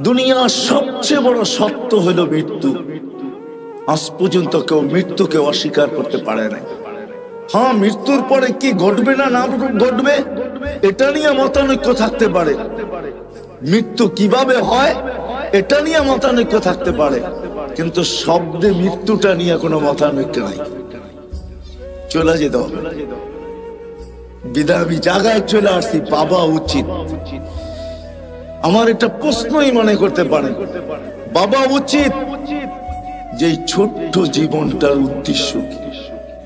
দুনিয়ার সবচেয়ে বড় সত্য হলো মৃত্যু। আজ পর্যন্ত কেউ মৃত্যুকে অস্বীকার করতে পারে না। হ্যাঁ, মৃত্যুর পরে কি ঘটবে না না ঘটবে এটা নিয়ে মতানৈক্য থাকতে পারে, মৃত্যু কিভাবে হয় এটা নিয়ে মতানৈক্য থাকতে পারে, কিন্তু শব্দে মৃত্যুটা নিয়ে কোনো মতানৈক্য নাই। চলে যেতে হবে। বিদায় আমি জায়গায় চলে আসছি, বাবা উচিত। আমার একটা প্রশ্নই মনে করতে পারেন, বাবা উচিত যে ছোট্ট জীবনটার উদ্দেশ্য কি,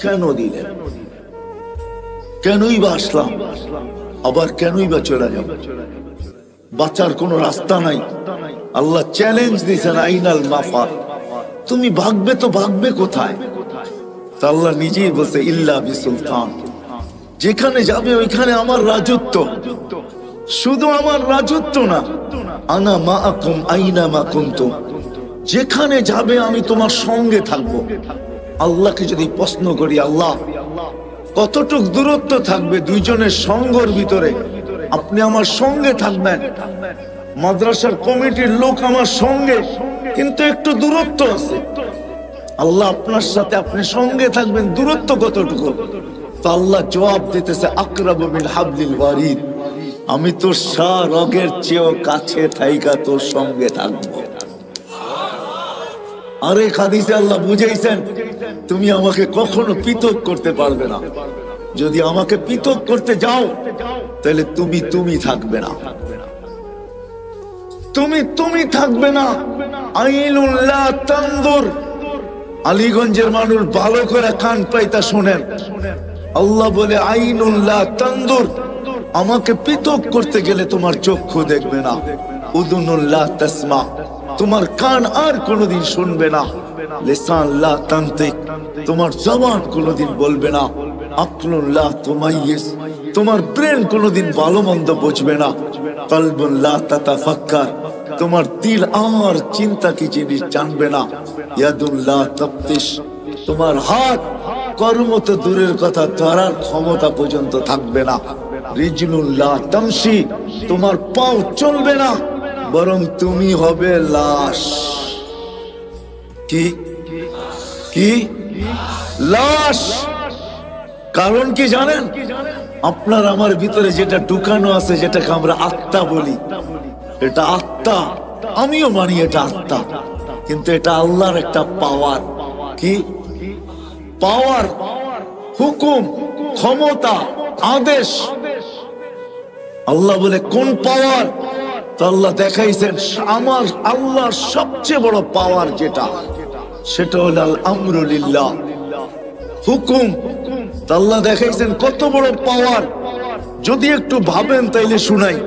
কেন দিলেন, কেনই বা আসলাম, আবার কেনই বা চলে যাব? বাঁচার কোনো রাস্তা নাই। আল্লাহ চ্যালেঞ্জ দিয়েছেন, আইনাল মাফার, তুমি ভাগবে তো ভাগবে কোথায়? তা আল্লাহ নিজেই বলছে, ইল্লা বিসুলতান, যেখানে যাবে ওইখানে আমার রাজত্ব। শুধু আমার রাজত্ব না, আনা মাআকুম আইনা মা কুনতুম, যেখানে যাবে আমি তোমার সঙ্গে থাকবো। আল্লাহকে যদি প্রশ্ন করি, আল্লাহ কতটুক দূরত্ব থাকবে দুইজনের সঙ্গের ভিতরে, আপনি আমার সঙ্গে থাকবেন, মাদ্রাসার কমিটির লোক আমার সঙ্গে, কিন্তু একটু দূরত্ব আছে, আল্লাহ আপনার সাথে আপনি সঙ্গে থাকবেন, দূরত্ব কতটুকু? তো আল্লাহ জবাব দিতেছে, আকরাবু মিন হাবলিল ওয়ারিদ, আমি তোর রগের চেয়েও কাছে থাইকা তোর সঙ্গে থাকবো। আরে হাদিসে আল্লাহ বুঝাইছেন, তুমি আমাকে কখনো পৃথক করতে পারবে না। যদি আমাকে পৃথক করতে যাও তাহলে তুমি থাকবে না, তুমি থাকবে না। আইনুল্লাহ তানদুর, আলীগঞ্জের মানুষ ভালো করে কান পাইতা শোনেন, আল্লাহ বলে আইনুল্লাহ তানদুর, আমাকে পৃথক করতে গেলে তোমার চক্ষু দেখবে না। উদুনুল্লাহ তাসমা, তোমার কান আর কোনোদিন শুনবে না। লিসান লা তানতিক, তোমার জবান কোনোদিন বলবে না। আকলুল্লাহ তুমাইয়িজ, তোমার ব্রেন কোনোদিন ভালো মন্দ বুঝবে না। কলবুন লা তাতাফাক্কার, তোমার দিল আর চিন্তা কি জিনিস জানবে না। ইয়াদুল্লাহ তাফতিশ, তোমার হাত কর্ম তো দূরের কথা, ধরার ক্ষমতা পর্যন্ত থাকবে না। রিজলুল্লাহ তামশি, তোমার পাও চলবে না, বরং তুমি হবে লাশ। কি কি লাশ? কারণ কি জানেন? আপনার আমার ভিতরে যেটা ঢুকানো আছে, যেটাকে আমরা আত্মা বলি, এটা আত্মা, আমিও মানি এটা আত্মা, কিন্তু এটা আল্লাহর একটা পাওয়ার। কি পাওয়ার? হুকুম, ক্ষমতা, আদেশ। আল্লাহ বলে কোন পাওয়ার? তো আল্লাহ দেখাইছেন, আমার আল্লাহর সবচেয়ে বড় পাওয়ার যেটা, সেটা হল আল আমরু লিল্লাহ, হুকুম। তো আল্লাহ দেখাইছেন কত বড় পাওয়ার। যদি একটু ভাবেন তাইলে শুনাই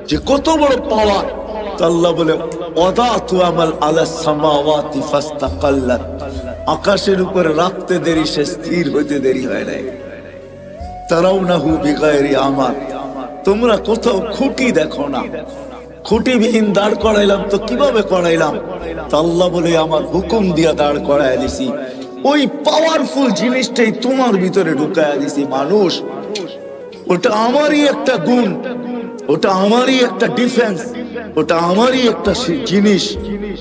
যে কত বড় পাওয়ার। তো আল্লাহ বলে, ওয়াদাতু আমাল আলাস সামাওয়াতি ফাস্তাকাল্লাত, আকাশের উপরে রাখতে দেরি, সে স্থির হইতে দেরি হয় নাই। তারাউনাহু বিগাইরি আমাল, তোমরা কোথাও খুঁটি দেখো না, খুঁটিবিহীন দাঁড় করাইলাম, তো কিভাবে করাইলাম? তো আল্লাহ বলে, আমার হুকুম দিয়া দাঁড় করাই দিছি। ওই পাওয়ারফুল জিনিসটাই তোমার ভিতরে ঢুকাইয়া দিছি। মানুষ, ওটা আমারই একটা গুণ, ওটা আমারই একটা ডিফেন্স, ওটা আমারই একটা জিনিস,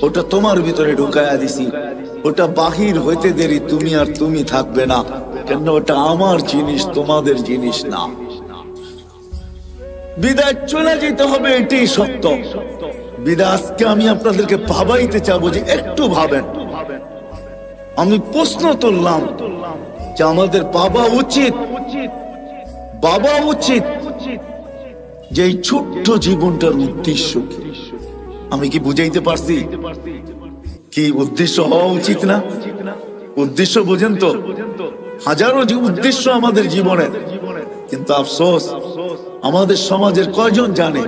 ওটা তোমার ভিতরে ঢুকাইয়া দিছি। ওটা বাহির হইতে দেরি, তুমি আর তুমি থাকবে না, কেন ওটা আমার জিনিস, তোমাদের জিনিস না। বিদায় চলে যেতে হবে, এটাই সত্য। বিদায় আজকে আমি আপনাদেরকে ভাবাইতে চাবো যে একটু ভাবেন। আমি প্রশ্ন তুললাম যে আমাদের বাবা উচিত যে এই ছোট্ট জীবনটার উদ্দেশ্য কি? আমি কি বুঝাইতে পারছি? কি উদ্দেশ্য হওয়া উচিত না? উদ্দেশ্য বোঝেন তো? হাজারো উদ্দেশ্য আমাদের জীবনের, কিন্তু আফসোস আমাদের সমাজের কয়জন জানে,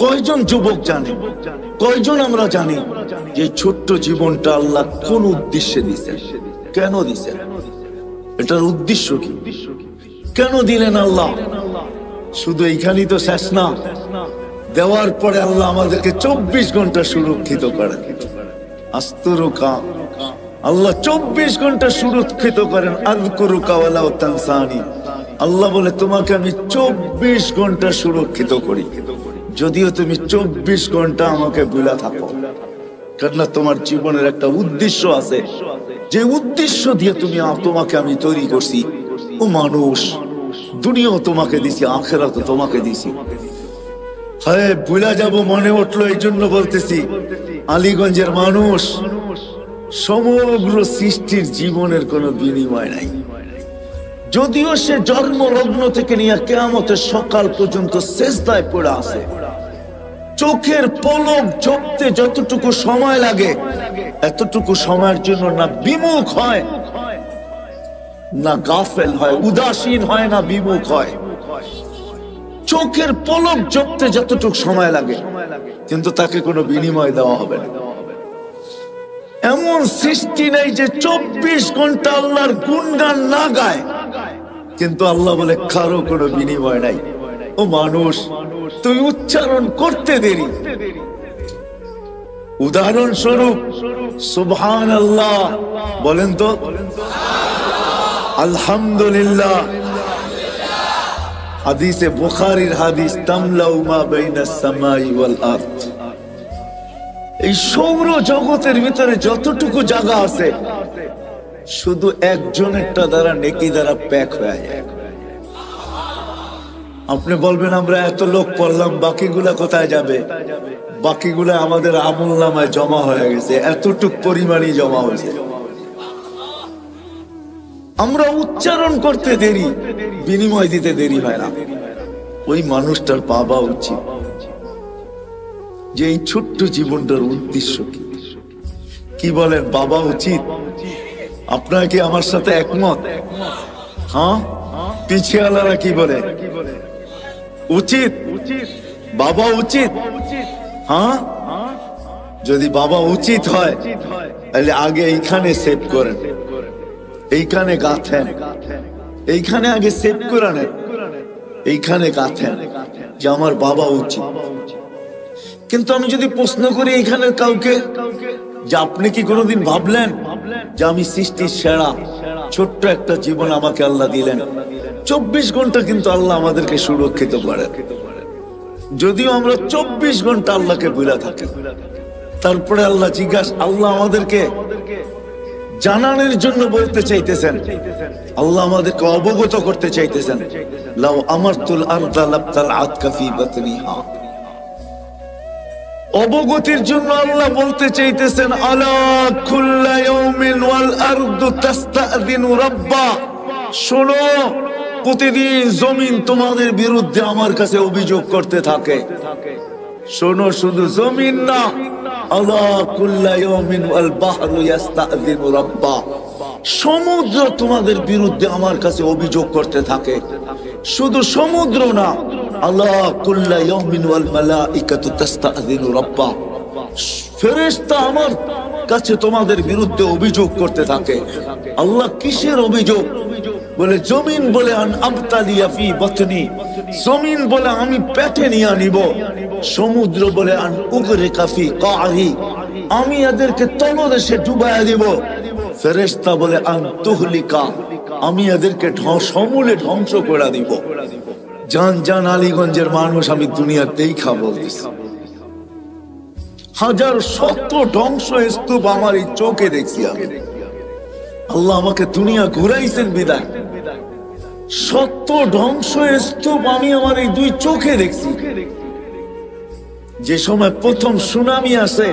কয়জন যুবক জানে, কয়জন আমরা জানি যে ছোট্ট জীবনটা আল্লাহ কোন উদ্দেশ্যে দিয়েছেন, কেন দিয়েছেন, এটার উদ্দেশ্য কি, কেন দিলেন আল্লাহ? শুধু এইখানেই তো শেষ না, দেওয়ার পরে আল্লাহ আমাদেরকে 24 ঘন্টা সুরক্ষিত করেন। আস্তুরুকা, আল্লাহ 24 ঘন্টা সুরক্ষিত করেন। আযকুরুকা ওয়ালা তানসানি, আল্লাহ বলে তোমাকে আমি 24 ঘন্টা সুরক্ষিত করি। যদিও তুমি 24 ঘন্টা আমাকে ভুলা থাকো, কেননা তোমার জীবনের একটা উদ্দেশ্য আছে, যে উদ্দেশ্য দিয়ে তোমাকে আমি তৈরি করছি। ও মানুষ, দুনিয়াও তোমাকে দিছি, আখিরাতও তোমাকে দিছি। হ্যাঁ, ভুলা যাব মনে উঠলো, এই জন্য বলতেছি, আলীগঞ্জের মানুষ, সমগ্র সৃষ্টির জীবনের কোনো বিনিময় নাই। যদিও সে জন্ম লগ্ন থেকে নিয়ে কিয়ামতের সকাল পর্যন্ত সিজদায় পড়ে আছে, চোখের পলক ঝপতে যতটুকু সময় লাগে, এতটুকু সময়ের জন্য না বিমুখ হয়, না গাফেল হয়, উদাসীন হয়, না বিমুখ হয়। চোখের পলক ঝপতে যতটুকু সময় লাগে, কিন্তু তাকে কোনো বিনিময় দেওয়া হবে না। এমন সৃষ্টি নেই যে 24 ঘন্টা আল্লাহর গুণগান না গায়, কিন্তু আল্লাহ বলে কারো কোনো বিনিময় নাই। ও মানুষ, তুই উচ্চারণ করতে দেরি। উদাহরণস্বরূপ সুবহানাল্লাহ বলেন তো, আলহামদুলিল্লাহ। হাদিসে বুখারীর হাদিস, তামলাউ মা বাইনাস সামাই ওয়াল আরদ। এই সৌর জগতের ভিতরে যতটুকু জায়গা আছে, শুধু একজনেরটা দ্বারা, নেকি দ্বারা প্যাক হয়ে যায়। আপনি বলবেন আমরা এত লোক পড়লাম, বাকিগুলা কোথায় যাবে? বাকিগুলা আমাদের আমল নামায় জমা হয়ে গেছে, এতটুক পরিমাণই জমা হয়েছে। আমরা উচ্চারণ করতে দেরি, বিনিময় দিতে দেরি হয় না। ওই মানুষটার পাওয়া উচিত যে এই ছোট্ট জীবনটার উদ্দেশ্য কি। কি বলেন, বাবা উচিত? আপনারা কি আমার সাথে একমত? হ্যাঁ, পিছিয়ে আলারা কি বলে? উচিত, বাবা উচিত। হ্যাঁ, যদি বাবা উচিত হয় তাহলে আগে এইখানে সেভ করেন, এইখানে গাঁথেন, এইখানে আগে সেভ করে নেন, এইখানে গাঁথেন যে আমার বাবা উচিত। কিন্তু আমি যদি প্রশ্ন করি এখানে কাউকে যে আপনি কি কোনোদিন ভাবলেন যে আমি সৃষ্টির সেরা, ছোট্ট একটা জীবন আমাকে আল্লাহ দিলেন, 24 ঘন্টা কিন্তু আল্লাহ আমাদেরকে সুরক্ষিত করে। যদিও আমরা 24 ঘন্টা আল্লাহকে ভুলে থাকি, তারপরে আল্লাহ জিজ্ঞাসা, আল্লাহ আমাদেরকে জানানোর জন্য বলতে চাইতেছেন, আল্লাহ আমাদেরকে অবগত করতে চাইতেছেন, লাউ আমারতুল আরদা লাবতালআত কাফি বাতনিহা। অবগতির জন্য আল্লাহ বলতে চাইতেছেন, আলা কুল্লা ইয়াউমিন ওয়াল আরদু তাস্তাযিনু রাব্বা। শোনো, প্রতিদিন জমিন তোমাদের বিরুদ্ধে আমার কাছে অভিযোগ করতে থাকে। শোনো, শুধু জমিন না, আলা কুল্লা ইয়াউমিন ওয়াল বাহরু ইস্তাযিনু রাব্বা। সমুদ্র তোমাদের বিরুদ্ধে আমার কাছে অভিযোগ করতে থাকে। শুধু সমুদ্র না, আলা কুল্লা ইয়াউমিন ওয়াল মালাইকাতু তাস্তাযিনু রাব্বা। ফেরেশতা আমার কাছে তোমাদের বিরুদ্ধে অভিযোগ করতে থাকে। আল্লাহ কিসের অভিযোগ? বলে জমিন বলে আন আবতালিয়া ফি বাতনি, জমিন বলে আমি পেটে নিয়ে নিব। সমুদ্র বলে আন উগরিকা ফি কাহি, আমি এদেরকে তলদেশে ডুবাইয়া দিব। ফেরেশতা বলে আন তুহলিকা, আমি এদেরকে সমূলে ধ্বংস করে দিব। জান জান আলীগঞ্জের মানুষ, আমি দুনিয়াতেই খাবো, হাজার শত ধ্বংস স্তূপ আমার এই চোখে দেখছি আমি। আল্লাহ আমাকে দুনিয়া ঘুরাইছেন বিদায়, শত ধ্বংস স্তূপ আমি আমার এই দুই চোখে দেখছি। যে সময় প্রথম সুনামি আসে,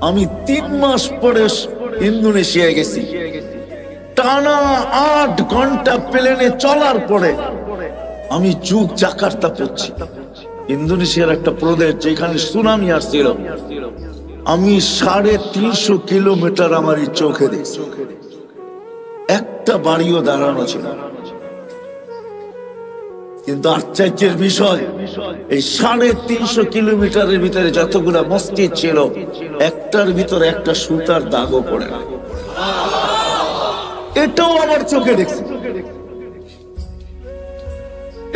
আমি 3 মাস পরে ইন্দোনেশিয়ায় গেছি। টানা 8 ঘন্টা প্লেনে চলার পরে আমি জাকার্তা পড়ছি, ইন্দোনেশিয়ার একটা প্রদেশ যেখানে সুনামি আসছিল। আমি 350 কিলোমিটার আমার এই চোখে দেখছি, একটা বাড়িও দাঁড়ানো ছিল। কিন্তু আশ্চর্যের বিষয়, এই 350 কিলোমিটারের ভিতরে যতগুলা মসজিদ ছিল, একটার ভিতরে একটা সুতার দাগও পড়ে না। এটাও আমার চোখে দেখছি।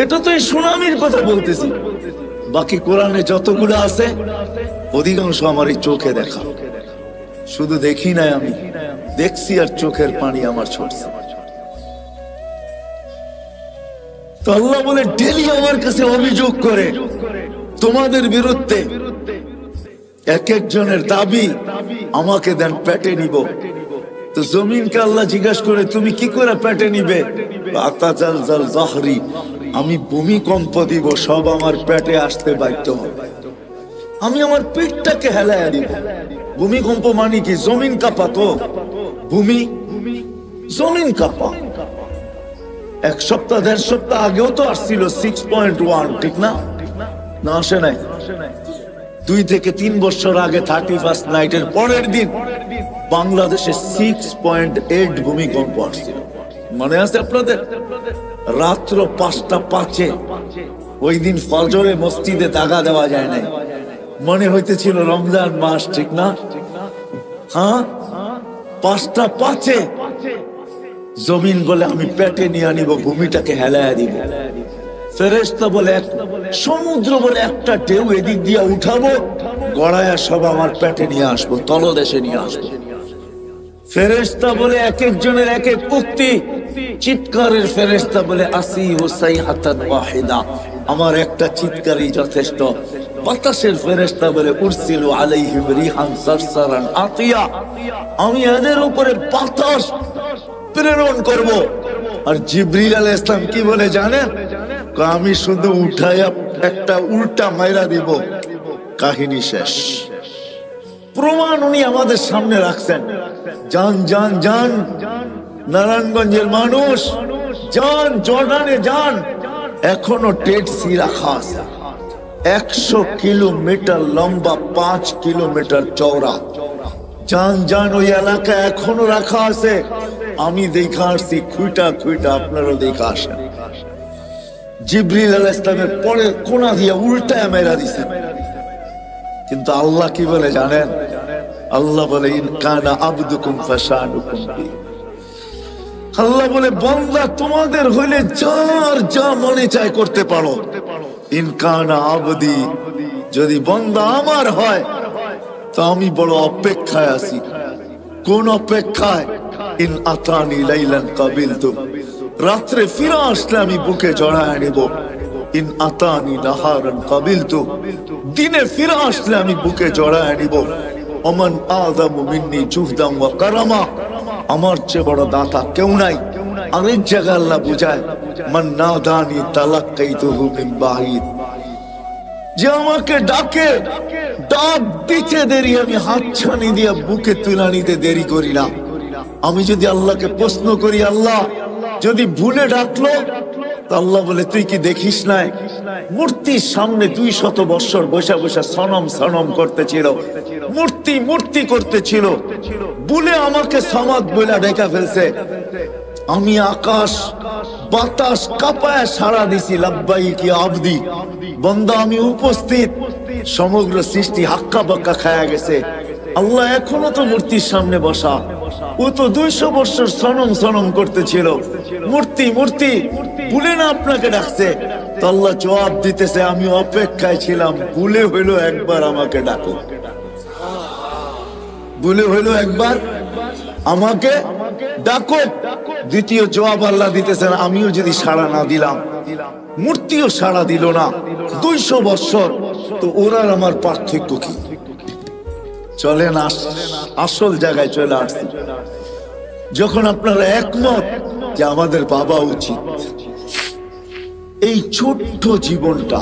এটা তো এই সুনামির কথা বলতেছি। বাকি কোরআনে যতগুলো আছে অধিকাংশ আমার এই চোখে দেখা। শুধু দেখি নাই, আমি দেখছি আর চোখের পানি আমার ছড়ছে। তো আল্লাহ বলে ডেলি আমার কাছে অভিযোগ করে তোমাদের বিরুদ্ধে এক একজনের দাবি আমাকে দেন পেটে নিব। তো জমিনকে আল্লাহ জিজ্ঞাসা করে তুমি কি করে পেটে নিবে? আমি ভূমিকম্প দিব, সব আমার পেটে আসতে বাধ্য হবে। আমি আমার পেটটাকে হেলায় দিব। ভূমিকম্প মানে কি? জমিন কাঁপা। তো ভূমি জমিন কাঁপা। এক সপ্তাহ 1.5 সপ্তাহ আগেও তো আসছিল 6.1, ঠিক না? না আসে নাই? 2 থেকে 3 বছর আগে 31st নাইটের পরের দিন বাংলাদেশে 6.8 ভূমিকম্প আসছিল। মনে আছে আপনাদের? রাত্র 5:05 ওই দিন ফজরে মসজিদে দাগা দেওয়া যায় নাই, মনে হইতেছিল রমজান মাস, ঠিক না? হ্যাঁ, 5:05 জমিন বলে আমি পেটে নিয়ে আনিব, ভূমিটাকে হেলায় দিব। ফেরেশতা বলে সমুদ্র বলে একটা ঢেউ এদিক দিয়ে উঠাবো, গড়ায়া সব আমার পেটে নিয়ে আসবো, তলদেশে নিয়ে আসবো। ফেরেশতা বলে এক একজনের এক এক উক্তি। চিৎকারের ফেরেশতা বলে আসি হুসাই হাতান ওয়াহিদা, আমার একটা চিৎকারই যথেষ্ট। বাতাসের ফেরেশতা বলে উরসিলু আলাইহিম রিহান সারসারান আতিয়া, আমি এদের উপরে বাতাস প্রেরণ করব। আর জিবরিল আলাইহিস সালাম কি বলে জানেন? আমি শুধু উঠায়া একটা উল্টা মাইরা দিব, কাহিনী শেষ। প্রমাণ উনি আমাদের সামনে রাখছেন। যান যান যান নারায়ণগঞ্জের মানুষ, যান জর্ডানে যান, এখনো ডেড সি রাখা আছে। 100 কিলোমিটার লম্বা, 5 কিলোমিটার চওড়া। যান যান, ওই এলাকা এখনো রাখা আছে। আমি দেখা আসছি খুঁটা খুঁটা, আপনারও দেখা আসেন। জিবরিল আলাইহিস সালামের পরের কোনা দিয়ে উল্টায় মেরা দিছে। কিন্তু আল্লাহ কি বলে জানেন? আল্লাহ বলে ইন কানা আবদুকুম ফাশানুকুম বি, আল্লাহ বলে বান্দা তোমাদের হইলে যার যা মনে চায় করতে পারো। ইন কানা আবদি, যদি বান্দা আমার হয় তো আমি বড় অপেক্ষায় আছি। কোন অপেক্ষায়? ইন আতানি লাইলান কাবিলতু, রাত্রে ফিরে আসলে আমি বুকে জড়ায় নেব। ইন আতানি নাহারান কাবিলতু, দিনে ফিরে আসলে আমি বুকে জড়ায় নিব। ওমান আযামু মিন্নি জুহদান ওয়া কারামা, আমার চেয়ে বড় দাতা কেউ নাই। আরেক জায়গায় আল্লাহ বুঝায় মান নাদানি তালাক্কাইতুহু মিন বাঈদ, যে আমাকে ডাকে, ডাক দিতে দেরি, আমি হাতছানি দিয়ে বুকে তুলে নিতে দেরি করি না। আমি যদি আল্লাহকে প্রশ্ন করি, আল্লাহ যদি ভুলে ডাকলো, আল্লাহ বলে তুই কি দেখিস নাই মূর্তির সামনে 200 বছর বসে বসে সনম সনম করতেছিল, মূর্তি মূর্তি করতেছিল, ভুলে আমাকে সমাদ বলে ডেকে ফেলছে। আমি আকাশ বাতাস কাঁপায় সাড়া দিছি, লাব্বাইকি আবদি, বান্দা আমি উপস্থিত। সমগ্র সৃষ্টি হাক্কা বাক্কা খায়া গেছে। আল্লাহ এখনো তো মূর্তির সামনে বসা, ও তো 200 বছর সনম সনম করতেছিল, মূর্তি মূর্তি, ভুলে না আপনাকে ডাকছে। তো আল্লাহ জবাব দিতেছে আমি অপেক্ষায় ছিলাম, ভুলে হইলো একবার আমাকে ডাকো, ভুলে হইলো একবার আমাকে ডাকো। দ্বিতীয় জবাব আল্লাহ দিতেছেন আমিও যদি সাড়া না দিলাম, মূর্তিও সাড়া দিল না 200 বছর, তো ওরার আমার পার্থক্য কি? চলেন আসল জায়গায় চলে আসছি। যখন আপনারা একমত যে আমাদের বাবা উচিত, এই ছোট্ট জীবনটা,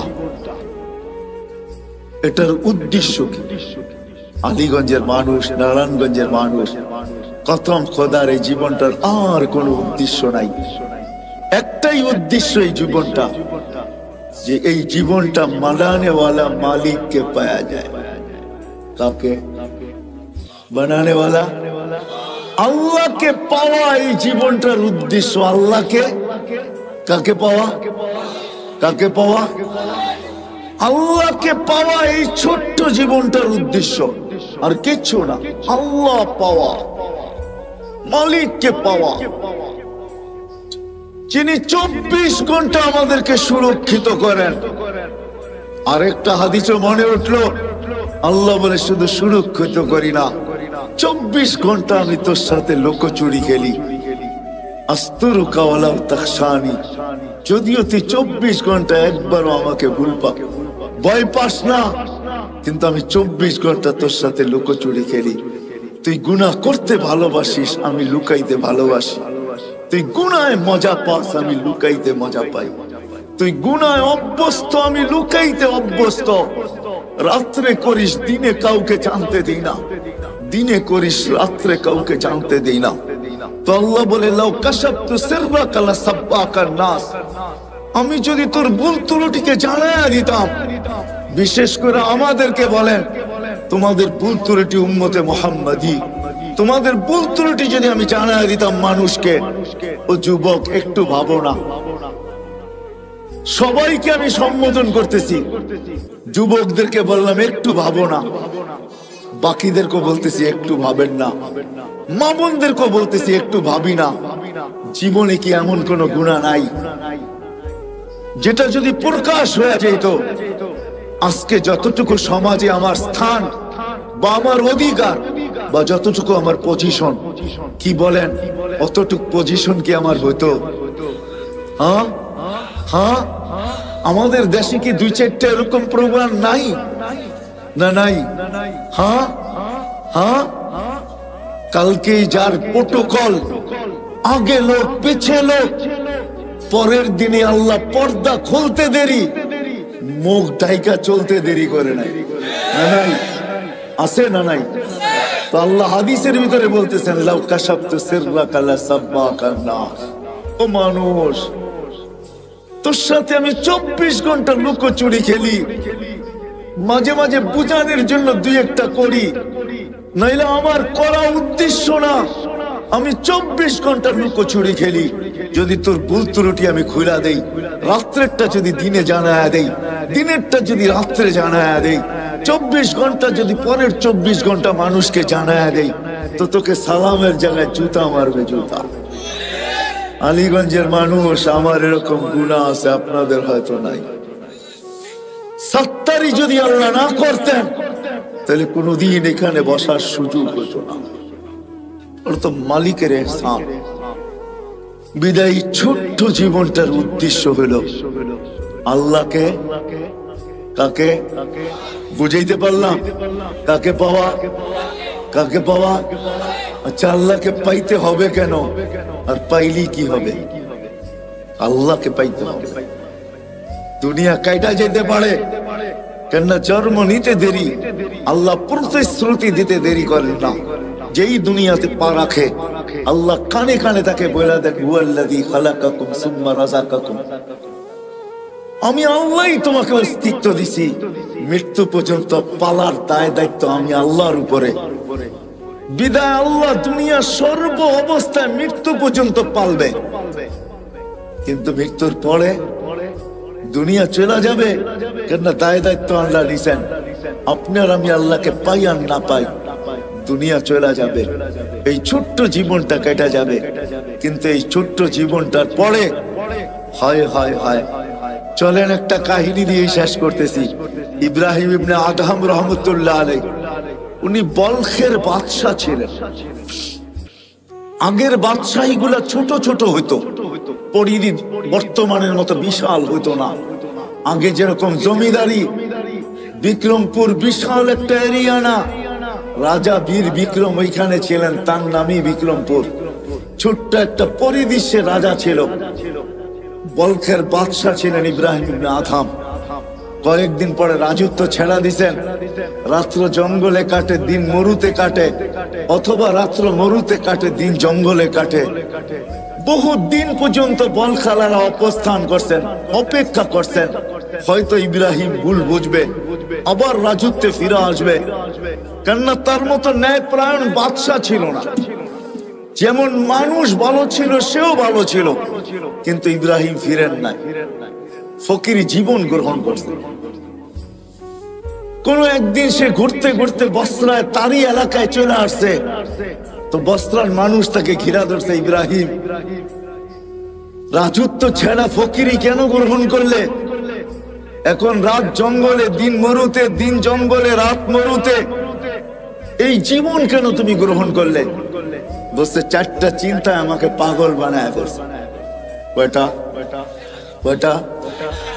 এটার উদ্দেশ্য কি? আলীগঞ্জের মানুষ, নারায়ণগঞ্জের মানুষ, কসম খোদার এই জীবনটার আর কোনো উদ্দেশ্য নাই। একটাই উদ্দেশ্য এই জীবনটা, যে এই জীবনটা বানানেওয়ালা মালিককে পাওয়া যায়। কাকে? বানানেওয়ালা আল্লাহকে পাওয়া, এই জীবনটার উদ্দেশ্য। আল্লাহকে কাকে পাওয়া? কাকে পাওয়া? আল্লাহকে পাওয়া, এই ছোট্ট জীবনটার উদ্দেশ্য, আর কিচ্ছু না। আল্লাহ পাওয়া, মালিককে পাওয়া, যিনি 24 ঘন্টা আমাদেরকে সুরক্ষিত করেন। আরেকটা হাদিসে মনে উঠলো, আল্লাহ বলে শুধু সুরক্ষিত করি না, 24 ঘন্টা আমি তোর সাথে লুকোচুরি খেলি। আস্তুরুকা ওয়ালা তাখশানি, যদিও তুই 24 ঘন্টা একবারও আমাকে ভুল ভয় পাস না, কিন্তু আমি 24 ঘন্টা তোর সাথে লুকোচুরি খেলি। তুই গুনাহ করতে ভালোবাসিস, আমি লুকাইতে ভালোবাসি। তুই গুনায় মজা পাস, আমি লুকাইতে মজা পাই। তুই গুনায় অভ্যস্ত, আমি লুকাইতে অভ্যস্ত। রাত্রে করিস, দিনে কাউকে জানতে দিই না। দিনে করিস, রাত্রে কাউকে জানতে দিই না। তো আল্লাহ বলে, লাউ কাশাফতু সিররাকা লাসাব্বাকান নাস, আমি যদি তোর ভুল ত্রুটিকে জানাইয়া দিতাম। বিশেষ করে আমাদেরকে বলেন, তোমাদের ভুল ত্রুটি উম্মতে মুহাম্মাদি, তোমাদের ভুল ত্রুটি যদি আমি জানাইয়া দিতাম মানুষকে, ও যুবক একটু ভাবো না। সবাইকে আমি সম্বোধন করতেছি, যুবকদেরকে বললাম একটু ভাবো না, বাকিদেরকে বলতেছি একটু ভাবেন না, মা বোনদেরকে বলতেছি একটু ভাবি না। জীবনে কি এমন কোন গুনাহ নাই যেটা যদি প্রকাশ হয়ে যেত, আজকে যতটুকু সমাজে আমার স্থান বা আমার অধিকার বা যতটুকু আমার পজিশন, কি বলেন অতটুকু পজিশন কি আমার হইতো? হ্যাঁ হ্যাঁ, আমাদের দেশে কি 2-4টা এরকম প্রোগ্রাম নাই? না নাই? হ্যাঁ হ্যাঁ, কালকে যার প্রোটোকল, আগে লোক পিছে লোক, পরের দিনে আল্লাহ পর্দা খুলতে দেরি, মুখ ঢাইকা চলতে দেরি করে নাই। না নাই? আছে না নাই? তো আল্লাহ হাদিসের ভিতরে বলতেছেন, লাউ কাশাফতু সিররাকা লাসাব্বাকান নাস। ও মানুষ, তোর সাথে আমি 24 ঘন্টা লুকোচুরি খেলি, মাঝে মাঝে বুঝানোর জন্য 2-1টা করি, নাইলে আমার করা উদ্দেশ্য না। আমি 24 ঘন্টা লুকোচুরি খেলি। যদি তোর ভুল ত্রুটি আমি খুলা দেই, রাত্রেরটা যদি দিনে জানায়া দেই, দিনেরটা যদি রাত্রে জানায়া দেই, 24 ঘন্টা যদি পরের 24 ঘন্টা মানুষকে জানায়া দেই, তো তোকে সালামের জায়গায় জুতা মারবে, জুতা। আলীগঞ্জের মানুষ, আমার এরকম গুনাহ আছে, আপনাদের হয়তো নাই। সত্তারি যদি আল্লাহ না করতেন, তাহলে কোনদিন এখানে বসার সুযোগ হতো না। ওটা তো মালিকের ইহসান। বিদায়ী ছোট্ট জীবনটার উদ্দেশ্য হলো আল্লাহকে, কাকে বুঝাইতে পারলাম? কাকে পাওয়া, কাকে পাওয়া? আচ্ছা, আল্লাহকে পাইতে হবে কেন? আর পাইলি কি হবে? আল্লাহকে পাইতে হবে। দুনিয়া কাইটা যেতে পারে, কেননা জন্ম নিতে দেরি, আল্লাহ প্রতিশ্রুতি দিতে দেরি করেন না। যেই দুনিয়াতে পা রাখে, আল্লাহ কানে কানে তাকে বলে দেন, হুয়াল্লাযী খালাকাকুম সুম্মা রাযাকাকুম, আমি আল্লাহই তোমাকে অস্তিত্ব দিছি, মৃত্যু পর্যন্ত পালার দায় দায়িত্ব আমি আল্লাহর উপরে। বিদায় আল্লাহ দুনিয়ার সর্ব অবস্থায় মৃত্যু পর্যন্ত পালবে, কিন্তু মৃত্যুর পরে দুনিয়া চলে যাবে, কেননা দায় দায়িত্ব আল্লাহ নিছেন। আপনার আমি আল্লাহকে পাই আর না পাই, দুনিয়া চলে যাবে, এই ছোট্ট জীবনটা কেটে যাবে। কিন্তু এই ছোট্ট জীবনটার পরে হয় হয় হয়, চলেন একটা কাহিনী দিয়ে শেষ করতেছি। ইব্রাহিম ইবনে আদহাম রহমতুল্লাহ আলাইহি, উনি বলখের বাদশা ছিলেন। আগের বাদশাহী গুলা ছোট ছোট হইতো, পরিধি বর্তমানের মতো বিশাল হইতো না। আগে যেরকম জমিদারি, বিক্রমপুর বিশাল একটা এরিয়া না, রাজা বীর বিক্রম ওইখানে ছিলেন, তার নামই বিক্রমপুর। ছোট্ট একটা পরিদৃশ্যে রাজা ছিল। বলখের বাদশা ছিলেন ইব্রাহিম ইবনে আদহাম। কয়েকদিন পরে রাজত্ব ছেড়া দিছেন। রাত্র জঙ্গলে কাটে, দিন মরুতে কাটে, অথবা রাত্র মরুতে কাটে, দিন জঙ্গলে কাটে। বহু দিন পর্যন্ত বলখালারা অবস্থান করছেন, অপেক্ষা করছেন, হয়তো ইব্রাহিম ভুল বুঝবে, আবার রাজত্বে ফিরে আসবে। কেননা তার মতো ন্যায়পরায়ণ বাদশা ছিল না। যেমন মানুষ ভালো ছিল, সেও ভালো ছিল, কিন্তু ইব্রাহিম ফিরেন নাই, ফকিরি জীবন গ্রহণ করছে। কোন একদিন সে ঘুরতে ঘুরতে বস্ত্রায় তারই এলাকায় চলে আসছে, তো বস্ত্রার মানুষ তাকে ঘিরা ধরছে, ইব্রাহিম রাজত্ব ছেড়া ফকিরি কেন গ্রহণ করলে? এখন রাত জঙ্গলে, দিন মরুতে, দিন জঙ্গলে, রাত মরুতে, এই জীবন কেন তুমি গ্রহণ করলে? বলছে, 4টা চিন্তা আমাকে পাগল বানায় ফেলছে। কয়টা?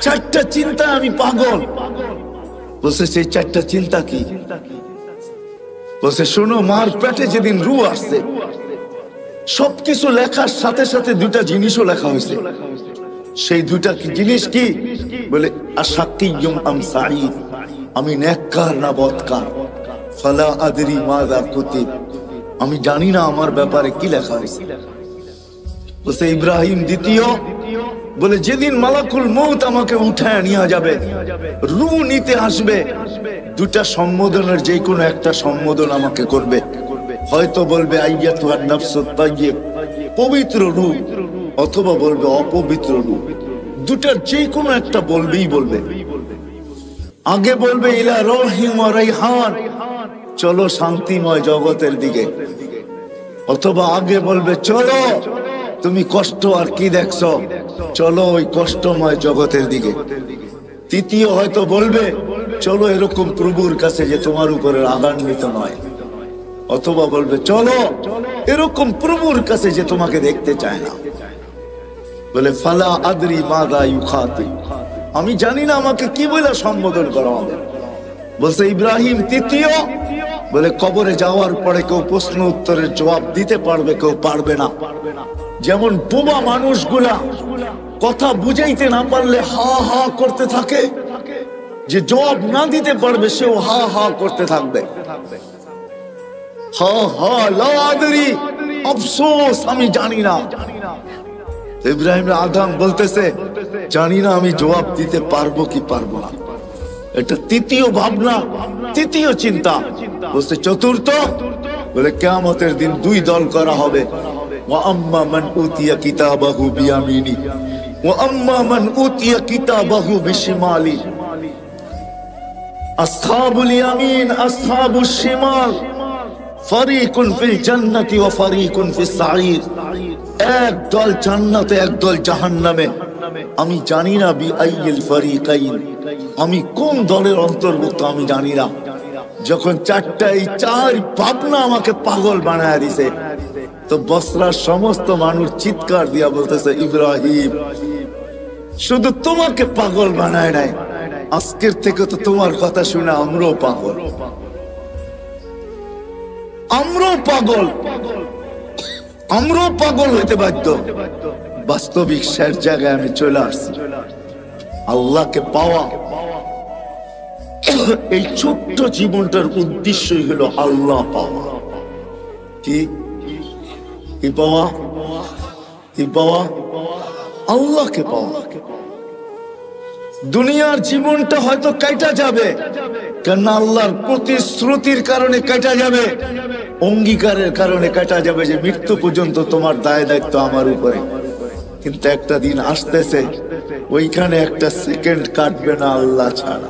4টা চিন্তা আমি পাগল। বলছে সেই চারটা চিন্তা কি? বলছে শোনো, মার পেটে যেদিন রূহ আসছে সবকিছু লেখার সাথে সাথে দুইটা জিনিসও লেখা হয়েছে। সেই দুইটা জিনিস কি? বলে আশাকিয়ুম আম সাঈদ, আমি নেককার না বদকার। ফালা আদরি মাযা কুতিব, আমি জানি না আমার ব্যাপারে কি লেখা হয়েছে। বলছে ইব্রাহিম দ্বিতীয়, বলে যেদিন মালাকুল মউত আমাকে উঠায় নিয়ে যাবে, রূহ নিতে আসবে, দুটা সম্বোধনের যে কোনো একটা সম্বোধন আমাকে করবে। হয়তো বলবে আইয়াতুহান নাফসুত তাইয়্যিব, পবিত্র রূহ, অথবা বলবে অপবিত্র রূহ। দুটার যে কোনো একটা বলবেই বলবে। আগে বলবে ইলা রহিম ওয়া রাইহান, চলো শান্তিময় জগতের দিকে। অথবা আগে বলবে চলো তুমি কষ্ট আর কি দেখছো, চলো ওই কষ্টময় জগতের দিকে। তৃতীয় হয়তো বলবে চলো এরকম প্রভুর কাছে যে তোমার উপরে রাগান্বিত নয়। অথবা বলবে চলো এরকম প্রভুর কাছে যে তোমাকে দেখতে চায় না। বলে ফালা আদরি মাযা ইউখাতিব, আমি জানি না আমাকে কি বলে সম্বোধন করা হবে। বলছে ইব্রাহিম তৃতীয়, বলে কবরে যাওয়ার পরে কেউ প্রশ্ন উত্তরের জবাব দিতে পারবে, কেউ পারবে না। যেমন বোবা মানুষগুলা কথা বুঝাইতে না পারলে হা হা করতে থাকে, যে জবাব না দিতে পারবে সেও হা হা করতে থাকবে। হা হা লা আদরি, আফসোস আমি জানি না। ইব্রাহিম আদম বলতেছে জানি না আমি জবাব দিতে পারবো কি পারবো না। এটা তৃতীয় ভাবনা, তৃতীয় চিন্তা। বলছে চতুর্থ, বলে কিয়ামতের দিন দুই দল করা হবে। ওয়া আম্মা মান উতিয়া কিতাবাহু বিয়ামিনি ওয়া আম্মা মান উতিয়া কিতাবাহু বিশিমালি। আসহাবুল ইয়ামিন আসহাবুশ শিমাল, ফারিকুন ফিল জান্নাতি ওয়া ফারিকুন ফিস সাঈর। এক দল জান্নাতে, এক দল জাহান্নামে। আমি জানি না বি আইয়িল ফারিকাইন, আমি কোন দলের অন্তর্ভুক্ত আমি জানি না। যখন চার ভাবনা আমাকে পাগল বানায় দিছে, তো বসরার সমস্ত মানুষ চিৎকার দিয়া বলতেছে ইব্রাহিম শুধু তোমাকে পাগল বানায় নাই, আজকের থেকে তো তোমার কথা শুনে আমরাও পাগল, আমরাও পাগল, আমরাও পাগল হইতে বাধ্য। বাস্তবিক শেষ জায়গায় আমি চলে আসছি। আল্লাহকে পাওয়া, এই ছোট্ট জীবনটার উদ্দেশ্যই হলো আল্লাহ পাওয়া। কি কি পাওয়া? কি পাওয়া? আল্লাহকে পাওয়া। দুনিয়ার জীবনটা হয়তো কাটা যাবে, কেন আল্লাহর প্রতিশ্রুতির কারণে কাটা যাবে, অঙ্গীকারের কারণে কাটা যাবে যে মৃত্যু পর্যন্ত তোমার দায় দায়িত্ব আমার উপরে। কিন্তু একটা দিন আসতেছে, ওইখানে একটা সেকেন্ড কাটবে না আল্লাহ ছাড়া,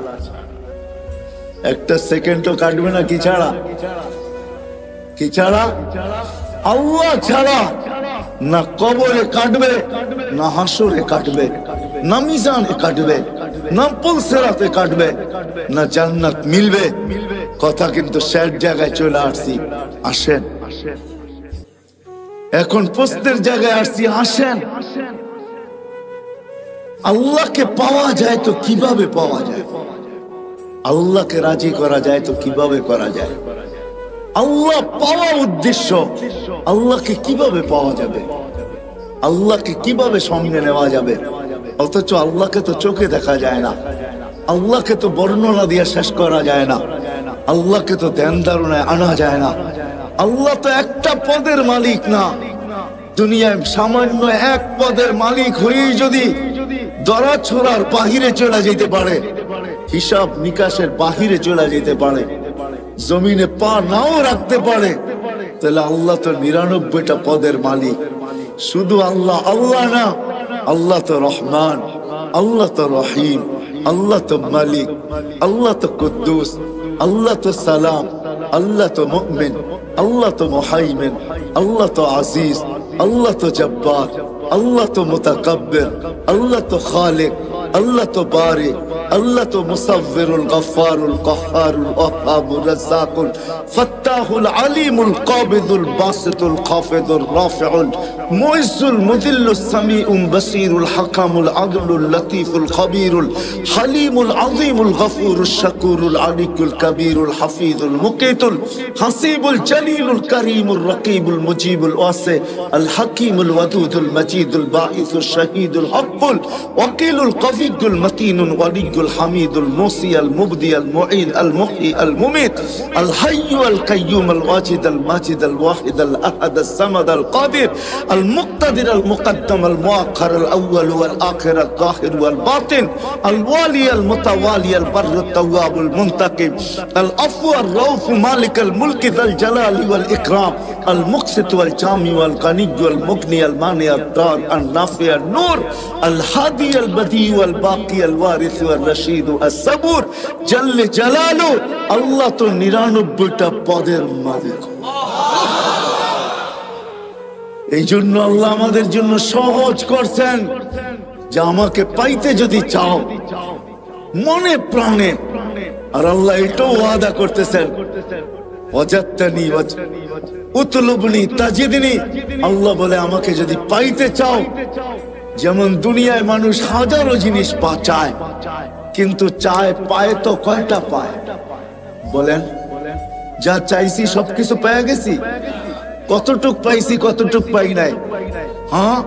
একটা সেকেন্ডও কাটবে না। কি ছাড়া? কি ছাড়া? আল্লাহ ছাড়া। না কবরে কাটবে, না হাসরে কাটবে, না মিজানে কাটবে, না পুলসিরাতে কাটবে, না জান্নাত মিলবে। কথা কিন্তু শেষ জায়গায় চলে আসছি। আসেন, এখন প্রশ্নের জায়গায় আসছি। আসেন, আল্লাহকে পাওয়া যায় তো কিভাবে পাওয়া যায়? আল্লাহকে রাজি করা যায় তো কিভাবে করা যায়? আল্লাহ পাওয়া উদ্দেশ্য, আল্লাহকে কিভাবে পাওয়া যাবে? আল্লাহকে কিভাবে সঙ্গে নেওয়া যাবে? অথচ আল্লাহকে তো চোখে দেখা যায় না, আল্লাহকে তো বর্ণনা দিয়ে শেষ করা যায় না, আল্লাহকে তো ধ্যান ধারণায় আনা যায় না। আল্লাহ তো একটা পদের মালিক না। দুনিয়ায় সামান্য এক পদের মালিক হয়েই যদি দরা ছোড়ার বাহিরে চলে যেতে পারে, হিসাব নিকাশের বাহিরে চলে যেতে পারে, জমিনে পা নাও রাখতে পারে, তাহলে আল্লাহ তো ৯৯টা পদের মালিক। শুধু আল্লাহ আল্লাহ না, আল্লাহ তো রহমান, আল্লাহ তো রহিম, আল্লাহ তো মালিক, আল্লাহ তো কুদ্দুস, আল্লাহ তো সালাম, আল্লাহ তো মুমিন, আল্লাহ তো মুহাইমিন, আল্লাহ তো আজিজ, আল্লাহ তো জব্বার, আল্লাহ তো মুতাকাব্বির, আল্লাহ তো খালিক, আল্লাহ তো বারি, আল্লাহ তো মুসাব্বিরুল গফফারুল কাহ্হারুল ওয়াহ্হাবুর রাজ্জাকুল ফাত্তাহুল আলিমুল কাবিদুল বাসিতুল খাফিদুর রাফিউল মুইজ্জুল মুযিল্লুস সামিউল বাসীরুল হাকামুল আদলুল লতীফুল খবীরুল হালিমুল আযীমুল গফুরুশ শাকুরুল আলিকুল কবীরুল হাফিজুল মুকিতুল হাসিবুল জলিলুল করিমুর রকিবুল মুজিবুল ওয়াসি আল হাকিমুল ওয়াদুদুল মজিদুল বাঈসুশ শাহীদুল হক্কুল ওয়াকিলুল কবিয়্যুল মতিনুল ওয়ালিয়ুল হামিদুল মুসি আল মুবদি আল মুঈন আল মুহয়ি আল মুমীত আল হাইয়্যু আল কাইয়্যুম আল ওয়াজিদ আল মাজিদ আল ওয়াহিদ আল আহাদ আস সামাদ আল কাদির আল মুক্তাদির আল মুকদ্দম আল মুআক্খার আল আউয়াল ওয়াল আখির আল যাহির ওয়াল বাতিন আল ওয়ালি আল মুতাওয়ালি আল বরর আত তাওয়াবুল মুনতাকিম আল আফু আর রাউফ মালিক আল মুলক যাল জালালি ওয়াল ইকরাম আল মুকসিত ওয়াল জামি ওয়াল গানি ওয়াল মুগনি আল মানি আত দার আল নাফি আল নূর আল হাদি আল বদি ওয়াল বাকি আল ওয়ারিস ওয়াল রশিদ আস সাবুর জাল্লে জালালু। আল্লাহ তো 99টা পদের মালিক। এই জন্য আল্লাহ আমাদের জন্য সহজ করছেন যে আমাকে পাইতে যদি চাও মনে প্রাণে, আর আল্লাহ এটাও ওয়াদা করতেছেন ওয়াজাদতানি উতলুবনি তাজিদনি। আল্লাহ বলে আমাকে যদি পাইতে চাও, যেমন দুনিয়ায় মানুষ হাজারো জিনিস চায়, কিন্তু চায় পায় তো কয়টা পায় বলেন? যা চাইছি সবকিছু পেয়ে গেছি? কতটুক পাইছি কতটুক পাই নাই? হ্যাঁ,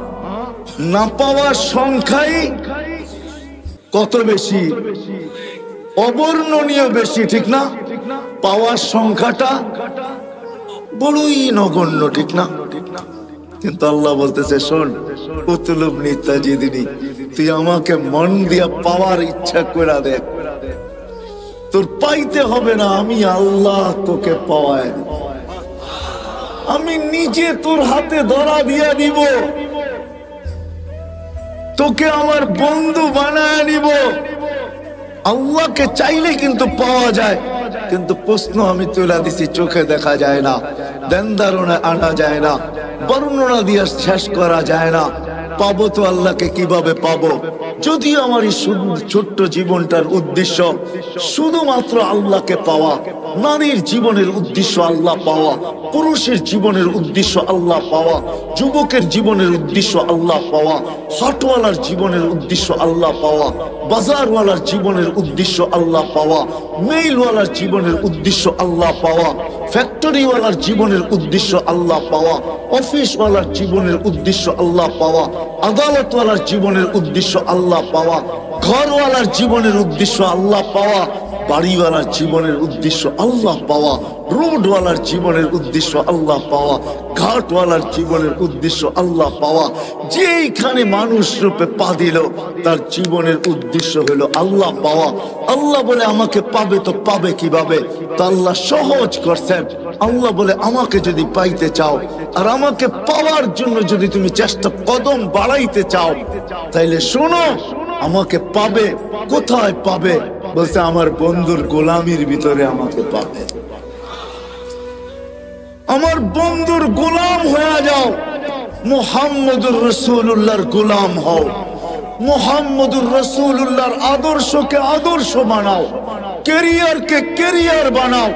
না পাওয়ার সংখ্যাই কত বেশি, অবর্ণনীয় বেশি, ঠিক না? পাওয়ার সংখ্যাটা বড়ই নগণ্য, ঠিক না? কিন্তু আল্লাহ বলতেছে শোন, উতলুবনি তাজিদনি, তুই আমাকে মন দিয়া পাওয়ার ইচ্ছা করে দেখ, তোর পাইতে হবে না, আমি আল্লাহ তোকে পাওয়ায়, আমি নিজে তোর হাতে ধরা দিয়া দিব, তোকে আমার বন্ধু বানায় নিব। আল্লাহকে চাইলে কিন্তু পাওয়া যায়, কিন্তু প্রশ্ন আমি তুলে দিছি, চোখে দেখা যায় না, ধ্যান ধারণা আনা যায় না, বর্ণনা দিয়ে শেষ করা যায় না। পাবো তো আল্লাহকে কিভাবে পাবো? যদি আমার এই ছোট্ট জীবনটার উদ্দেশ্য শুধুমাত্র আল্লাহকে পাওয়া, নারীর জীবনের উদ্দেশ্য আল্লাহ পাওয়া, পুরুষের জীবনের উদ্দেশ্য আল্লাহ পাওয়া, যুবকের জীবনের উদ্দেশ্য আল্লাহ পাওয়া, হাটওয়ালার জীবনের উদ্দেশ্য আল্লাহ পাওয়া, বাজারওয়ালার জীবনের উদ্দেশ্য আল্লাহ পাওয়া, মেইলওয়ালার জীবনের উদ্দেশ্য আল্লাহ পাওয়া, ফ্যাক্টরিওয়ালার জীবনের উদ্দেশ্য আল্লাহ পাওয়া, অফিসওয়ালার জীবনের উদ্দেশ্য আল্লাহ পাওয়া, আদালতওয়ালার জীবনের উদ্দেশ্য আল্লাহ পাওয়া, ঘরওয়ালার জীবনের উদ্দেশ্য আল্লাহ পাওয়া, বাড়িওয়ালার জীবনের উদ্দেশ্য আল্লাহ পাওয়া, রোডওয়ালার জীবনের উদ্দেশ্য আল্লাহ পাওয়া, ঘাটওয়ালার জীবনের উদ্দেশ্য আল্লাহ পাওয়া। যেইখানে মানুষ রূপে পা দিল তার জীবনের উদ্দেশ্য হলো আল্লাহ পাওয়া। আল্লাহ বলে আমাকে পাবে তো পাবে কিভাবে? তা আল্লাহ সহজ করছেন। আল্লাহ বলে আমাকে যদি পাইতে চাও আর আমাকে পাওয়ার জন্য যদি তুমি চেষ্টা কদম বাড়াইতে চাও, তাইলে শোনো, আমাকে পাবে। কোথায় পাবে? বলছে আমার বন্ধুর গোলামির ভিতরে আমাকে পাবে। আমার বন্ধুর গোলাম হয়ে যাও, মুহাম্মদুর রাসূলুল্লাহর গোলাম হও, মুহাম্মদুর রাসূলুল্লাহর আদর্শকে আদর্শ বানাও, ক্যারিয়ারকে ক্যারিয়ার বানাও,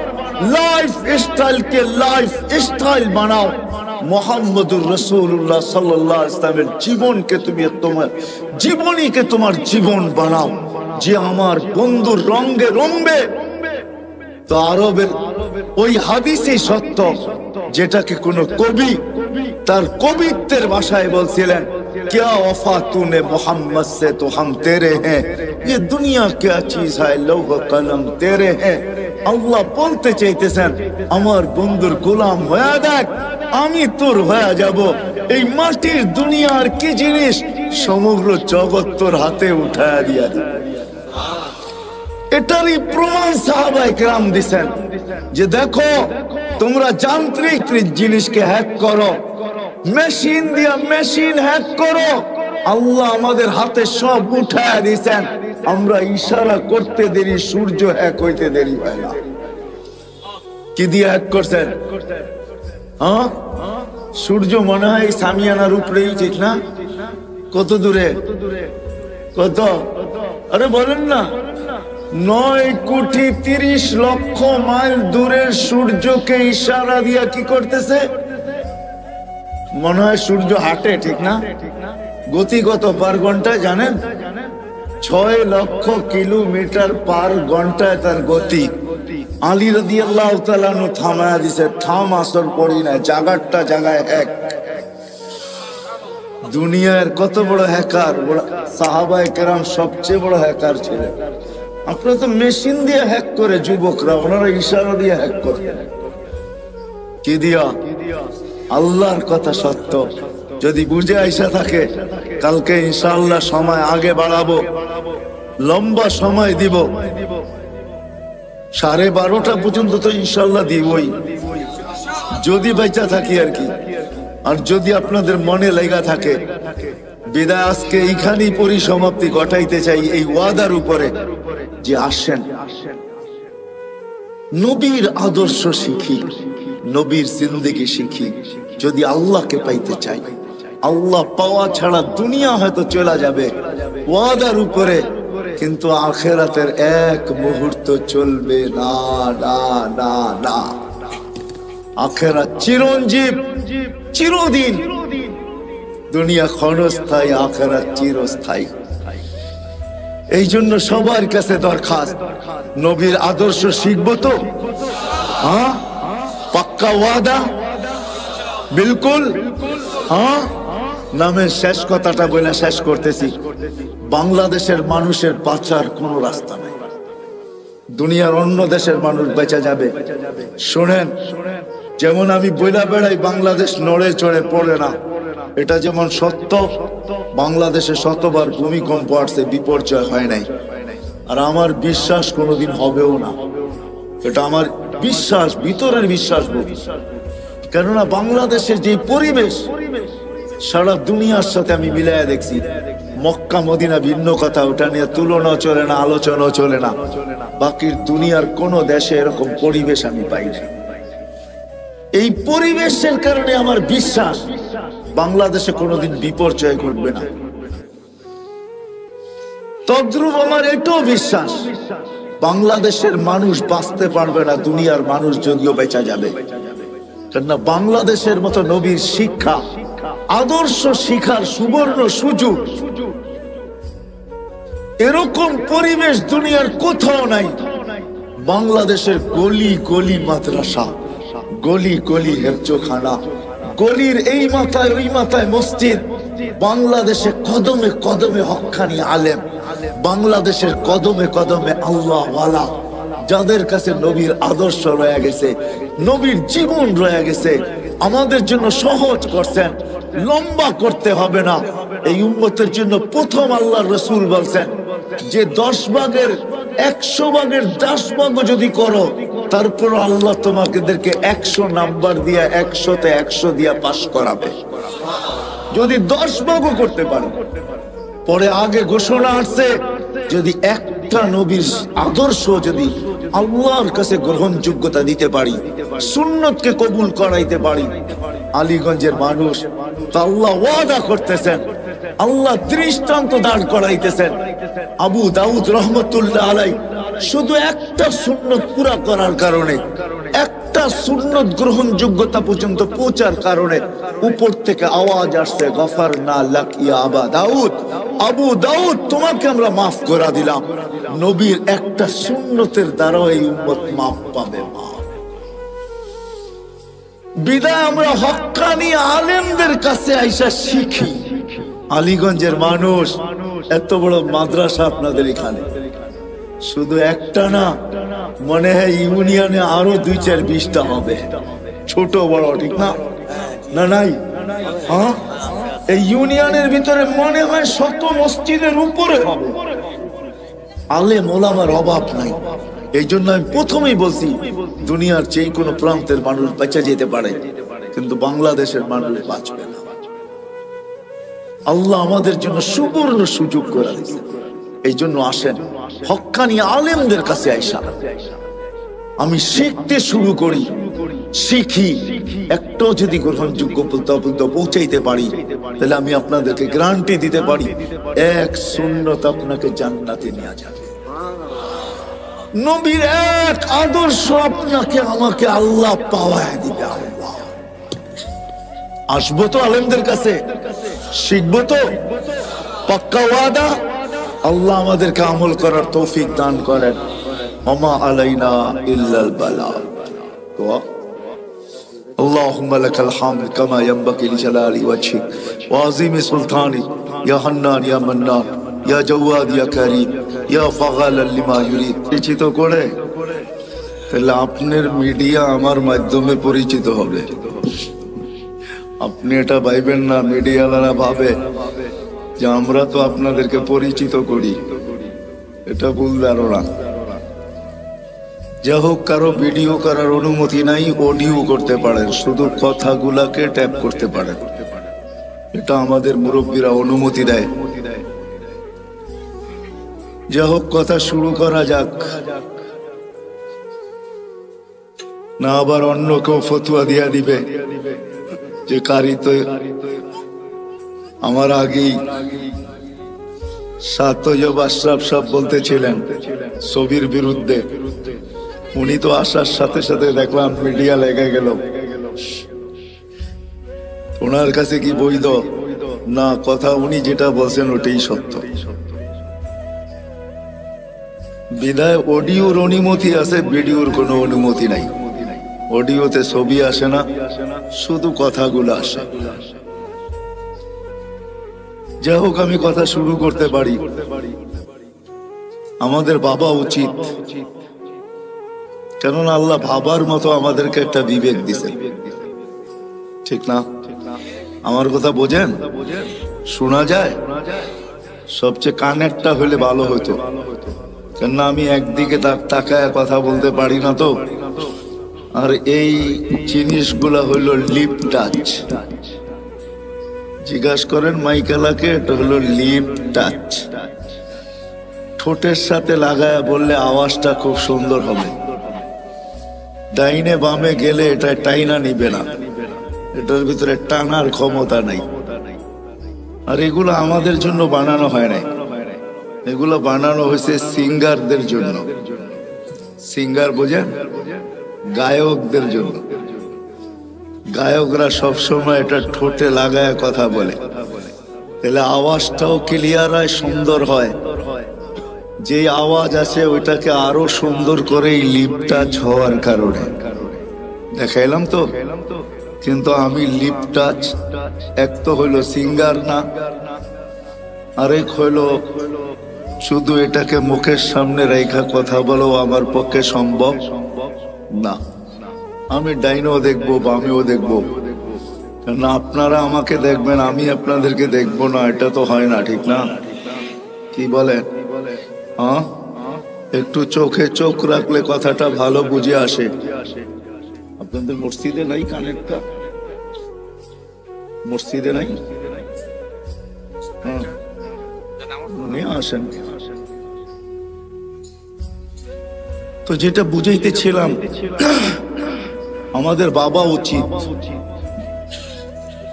লাইফ স্টাইলকে লাইফ স্টাইল বানাও। মুহাম্মদুর রাসূলুল্লাহ সাল্লাল্লাহু আলাইহি ওয়াসাল্লামের জীবনকে তুমি তোমার জীবনীকে তোমার জীবন বানাও। যে আমার বন্ধুর রঙে রঙবে, তো আরবের ওই হাদিসই সত্য, যেটাকে কোন কবি তার কবিত্বের ভাষায় বলছিলেন, क्या वफा तूने मोहम्मद से तो हम तेरे हैं, ये दुनिया क्या चीज है, लौह कलम तेरे हैं। আল্লাহ বলতে চাইতেছেন আমার বন্ধুর গোলাম হয়ে দেখ, আমি তোর হয়ে যাব। এই মাটির দুনিয়ার কি জিনিস, সমগ্র জগৎ তোর হাতে উঠায়া দিয়া দেব। এটারই প্রমাণ সাহাবায়ে কেরাম দিছেন যে দেখো, তোমরা যান্ত্রিক জিনিসকে হ্যাক করো, মেশিন দিয়া মেশিন হ্যাক করো, আল্লাহ আমাদের হাতে সব উঠায়া দিছেন। আমরা ইশারা করতে দেরি, সূর্য হ্যাক হইতে দেরি হয় না। কি দিয়ে হ্যাক করছেন? হ্যাঁ, সূর্য মনে হয় সামিয়ানার উপরেই, ঠিক না? কত দূরে? কত? আরে বলেন না। 9,30,00,000 মাইল দূরের সূর্যকে ইশারা দিয়া কি করতেছে? মনে হয় সূর্য হাঁটে, ঠিক না? গতি কত পার ঘন্টায় জানেন? 6,00,000 কিলোমিটার পার ঘন্টায় তার গতি। আলী রাদিয়াল্লাহু তাআলা আনহু থামায়া দিছে, থাম, আসর পড়ি না, জাগারটা জাগায় এক। দুনিয়ার কত বড় হ্যাকার, সাহাবায়ে কেরাম সবচেয়ে বড় হ্যাকার ছিলেন। আপনারা তো মেশিন দিয়ে হ্যাক করে, যুবকরা, ওনারা ইশারা দিয়ে হ্যাক করে। কি দিয়া? আল্লাহর কথা সত্য। যদি বুঝে আইসা থাকে, কালকে ইনশাআল্লাহ সময় আগে বাড়াবো, লম্বা সময় দিব, 12:30 পর্যন্ত তো ইনশাআল্লাহ দিবই, যদি বেঁচে থাকি আর কি। আর যদি আপনাদের মনে লেগা থাকে, বিদায় আজকে এইখানেই পরিসমাপ্তি ঘটাইতে চাই এই ওয়াদার উপরে যে আসেন নবীর আদর্শ শিখি, নবীর জিন্দেগি শিখি। যদি আল্লাহকে পাইতে চাই, আল্লাহ পাওয়া ছাড়া দুনিয়া হয়তো চলে যাবে ওয়াদার উপরে, কিন্তু আখিরাতের এক মুহূর্ত চলবে না, না, না, না। আখিরাত চিরঞ্জীব, চিরদিন। দুনিয়া ক্ষণস্থায়ী, আখিরাত চিরস্থায়ী। এই জন্য সবার কাছে দরখাস্ত, নবীর আদর্শ শিখবো তো? হ্যাঁ, পাক্কা ওয়াদা? বিলকুল। হ্যাঁ, নামের শেষ কথাটা বলে শেষ করতেছি। বাংলাদেশের মানুষের বাঁচার কোনো রাস্তা নাই। দুনিয়ার অন্য দেশের মানুষ বেঁচে যাবে। শোনেন, যেমন আমি বইলা বেড়াই বাংলাদেশ নড়ে চড়ে পড়ে না, এটা যেমন সত্য, বাংলাদেশে শতবার ভূমিকম্প আসছে, বিপর্যয় হয় নাই। আর আমার বিশ্বাস কোনোদিন হবেও না, এটা আমার বিশ্বাস, ভিতরের বিশ্বাস। কেননা বাংলাদেশের যে পরিবেশ সারা দুনিয়ার সাথে আমি মিলাইয়া দেখছি। মক্কা মদিনা ভিন্ন কথা, ওটা নিয়ে তুলনা চলে না, আলোচনা চলে না। বাকি দুনিয়ার কোন দেশে এরকম পরিবেশ আমি পাই না। এই পরিবেশের কারণে আমার বিশ্বাস বাংলাদেশে কোনোদিন বিপর্যয় ঘটবে না। তদ্রুপ আমার এটাও বিশ্বাস বাংলাদেশের মানুষ বাঁচতে পারবে না, দুনিয়ার মানুষ যদিও বেঁচে যাবে। কেননা বাংলাদেশের মতো নবীর শিক্ষা, আদর্শ শিখার সুবর্ণ সুযোগ, এরকম পরিবেশ দুনিয়ার কোথাও নাই। বাংলাদেশের গলি গলি মাদ্রাসা, গলি গলি হেফজোখানা, গলির এই মাথায় ওই মাথায় মসজিদ। বাংলাদেশে কদমে কদমে হক্কানি আলেম, বাংলাদেশের কদমে কদমে আল্লাহ ওয়ালা, যাদের কাছে নবীর আদর্শ রয়ে গেছে, নবীর জীবন রয়ে গেছে। আমাদের জন্য সহজ করছেন, লম্বা করতে হবে না। এই উম্মতের জন্য প্রথম আল্লাহর রাসূল বলছেন যে 10 ভাগের 100 ভাগের 10 ভাগও যদি করো, তারপর আল্লাহ তোমাদেরকে 100 নাম্বার দিয়া 100তে 100 দিয়া পাস করাবে, যদি 10 ভাগও করতে পারো। পরে আগে ঘোষণা আসছে, যদি একটা নবীর আদর্শ যদি আল্লাহর কাছে গ্রহণযোগ্যতা দিতে পারি, সুন্নতকে কবুল করাইতে পারি, আলীগঞ্জের মানুষ তা আল্লাহ ওয়াদা করতেছেন, আল্লাহ দৃষ্টান্ত দাঁড় করাইতেছেন। আবু দাউদ রহমতুল্লাহ আলাই শুধু একটা সুন্নত পুরা করার কারণে, একটা সুন্নত গ্রহণযোগ্যতা পর্যন্ত পৌঁছার কারণে উপর থেকে আওয়াজ আসছে, গফারনা লাক ইয়া আবা দাউদ, আবু দাউদ তোমাকে আমরা মাফ করে দিলাম। নবীর একটা সুন্নতের দ্বারা এই উম্মত মাফ পাবে। বিদায় আমরা হক্কানি আলেমদের কাছে আইসা শিখি। আলীগঞ্জের মানুষ, এত বড় মাদ্রাসা আপনাদের এখানে, শুধু একটা না, মনে হয় ইউনিয়নে আরো 2-4-20টা হবে, ছোট বড়, ঠিক না? না নাই? হ্যাঁ, এই ইউনিয়নের ভিতরে মনে হয় 100 মসজিদের উপরে হবে। আলেম ওলামার অভাব নাই। এই জন্য আমি প্রথমেই বলছি, দুনিয়ার যে কোনো প্রান্তের মানুষ বেঁচে যেতে পারে, কিন্তু বাংলাদেশের মানুষ বাঁচবে না। আল্লাহ আমাদের জন্য সুবর্ণ সুযোগ করে দিয়েছে। এই জন্য আসেন হক্কানি আলেমদের কাছে আইসা আমি শিখতে শুরু করি, শিখি। একটাও যদি গ্রহণযোগ্য পৌঁছাইতে পারি, তাহলে আমি আপনাদেরকে গ্যারান্টি দিতে পারি, এক সুন্নত আপনাকে জান্নাতে নিয়ে যাবে। নবীর এক আদর্শ আপনাকে আমাকে আল্লাহ পাওয়ায় দিবে। আল্লাহ আসবো তো আলেমদের কাছে, শিখবো তো, পাক্কা ওয়াদা। আল্লাহ আমাদেরকে আমল করার তৌফিক দান করেন। ওমা আলাইনা ইল্লাল বালাগ। اللهم لك الحمد كما ينبغي لجلال وجهك وعظيم سلطانك يا حنان يا منان يا جواد يا كريم يا فعالا لما يريد। পরিচিত করে তাহলে আপনার মিডিয়া আমার মাধ্যমে পরিচিত হবে। আপনি এটা ভাইবেন না মিডিয়ালারা ভাবে যে আমরা তো আপনাদেরকে পরিচিত করি, এটা ভুল ধারণা। যা হোক, কারো ভিডিও করার অনুমতি নাই, অডিও করতে পারেন, শুধু কথাগুলাকে ট্যাপ করতে পারেন, এটা আমাদের মুরব্বীরা অনুমতি দেয়। যা হোক, কথা শুরু করা যাক, না আবার অন্য কেউ ফতুয়া দিয়া দিবে যে কারি তো আমার আগেই সাতয়ব আশরাফ সাহেব বলতেছিলেন ছবির বিরুদ্ধে, উনি তো আসার সাথে সাথে দেখলাম মিডিয়া লেগে গেল। ওনার কাছে কি বৈধ না কথা? উনি যেটা বলছেন ওটাই সত্য। বিদায় অডিওর অনুমতি আছে, ভিডিওর কোনো অনুমতি নাই। অডিওতে ছবি আসে না, শুধু কথাগুলো আসে। যাই হোক, আমি কথা শুরু করতে পারি। আমাদের ভাবা উচিত, কেননা আল্লাহ ভাবার মতো আমাদেরকে একটা বিবেক দিছেন, ঠিক না? আমার কথা বোঝেন? শোনা যায়? সবচেয়ে কানেরটা হলে ভালো হতো, কেননা আমি একদিকে তাকায় কথা বলতে পারি না তো। আর এই জিনিসগুলা হইল লিপ টাচ। জিজ্ঞাসা করেন মাইকেলাকে, এটা হলো লিপ টাচ। ঠোঁটের সাথে লাগায় বললে আওয়াজটা খুব সুন্দর হবে। ডাইনে বামে গেলে এটা টাইনা নিবে না, এটার ভিতরে টানার ক্ষমতা নাই। আর এগুলো আমাদের জন্য বানানো হয় নাই, এগুলো বানানো হয়েছে সিঙ্গারদের জন্য। সিঙ্গার বোঝেন? গায়কদের জন্য। গায়করা সবসময় এটা ঠোঁটে লাগায় কথা বলে, তাহলে আওয়াজটাও ক্লিয়ার হয়, সুন্দর হয়। যে আওয়াজ আছে ওইটাকে আরো সুন্দর করে লিপ টাচ হওয়ার কারণে দেখাইলাম তো। কিন্তু আমি লিপ টাচ, এক তো হইলো সিঙ্গার না, আরেক হইলো শুধু এটাকে মুখের সামনে রেখা কথা বলো আমার পক্ষে সম্ভব না। আমি ডাইনও দেখবো, বামেও দেখবো, না আপনারা আমাকে দেখবেন, আমি আপনাদেরকে দেখবো না, এটা তো হয় না, ঠিক না? কি বলেন? হ্যাঁ, একটু চোখে চোখ রাখলে কথাটা ভালো বুঝে আসে। আপনাদের মসজিদে নাই কানেরটা? মসজিদে নাই? হ্যাঁ, নিয়ে আসেন। তো যেটা বুঝাইতেছিলাম, আমাদের বাবা উচিত।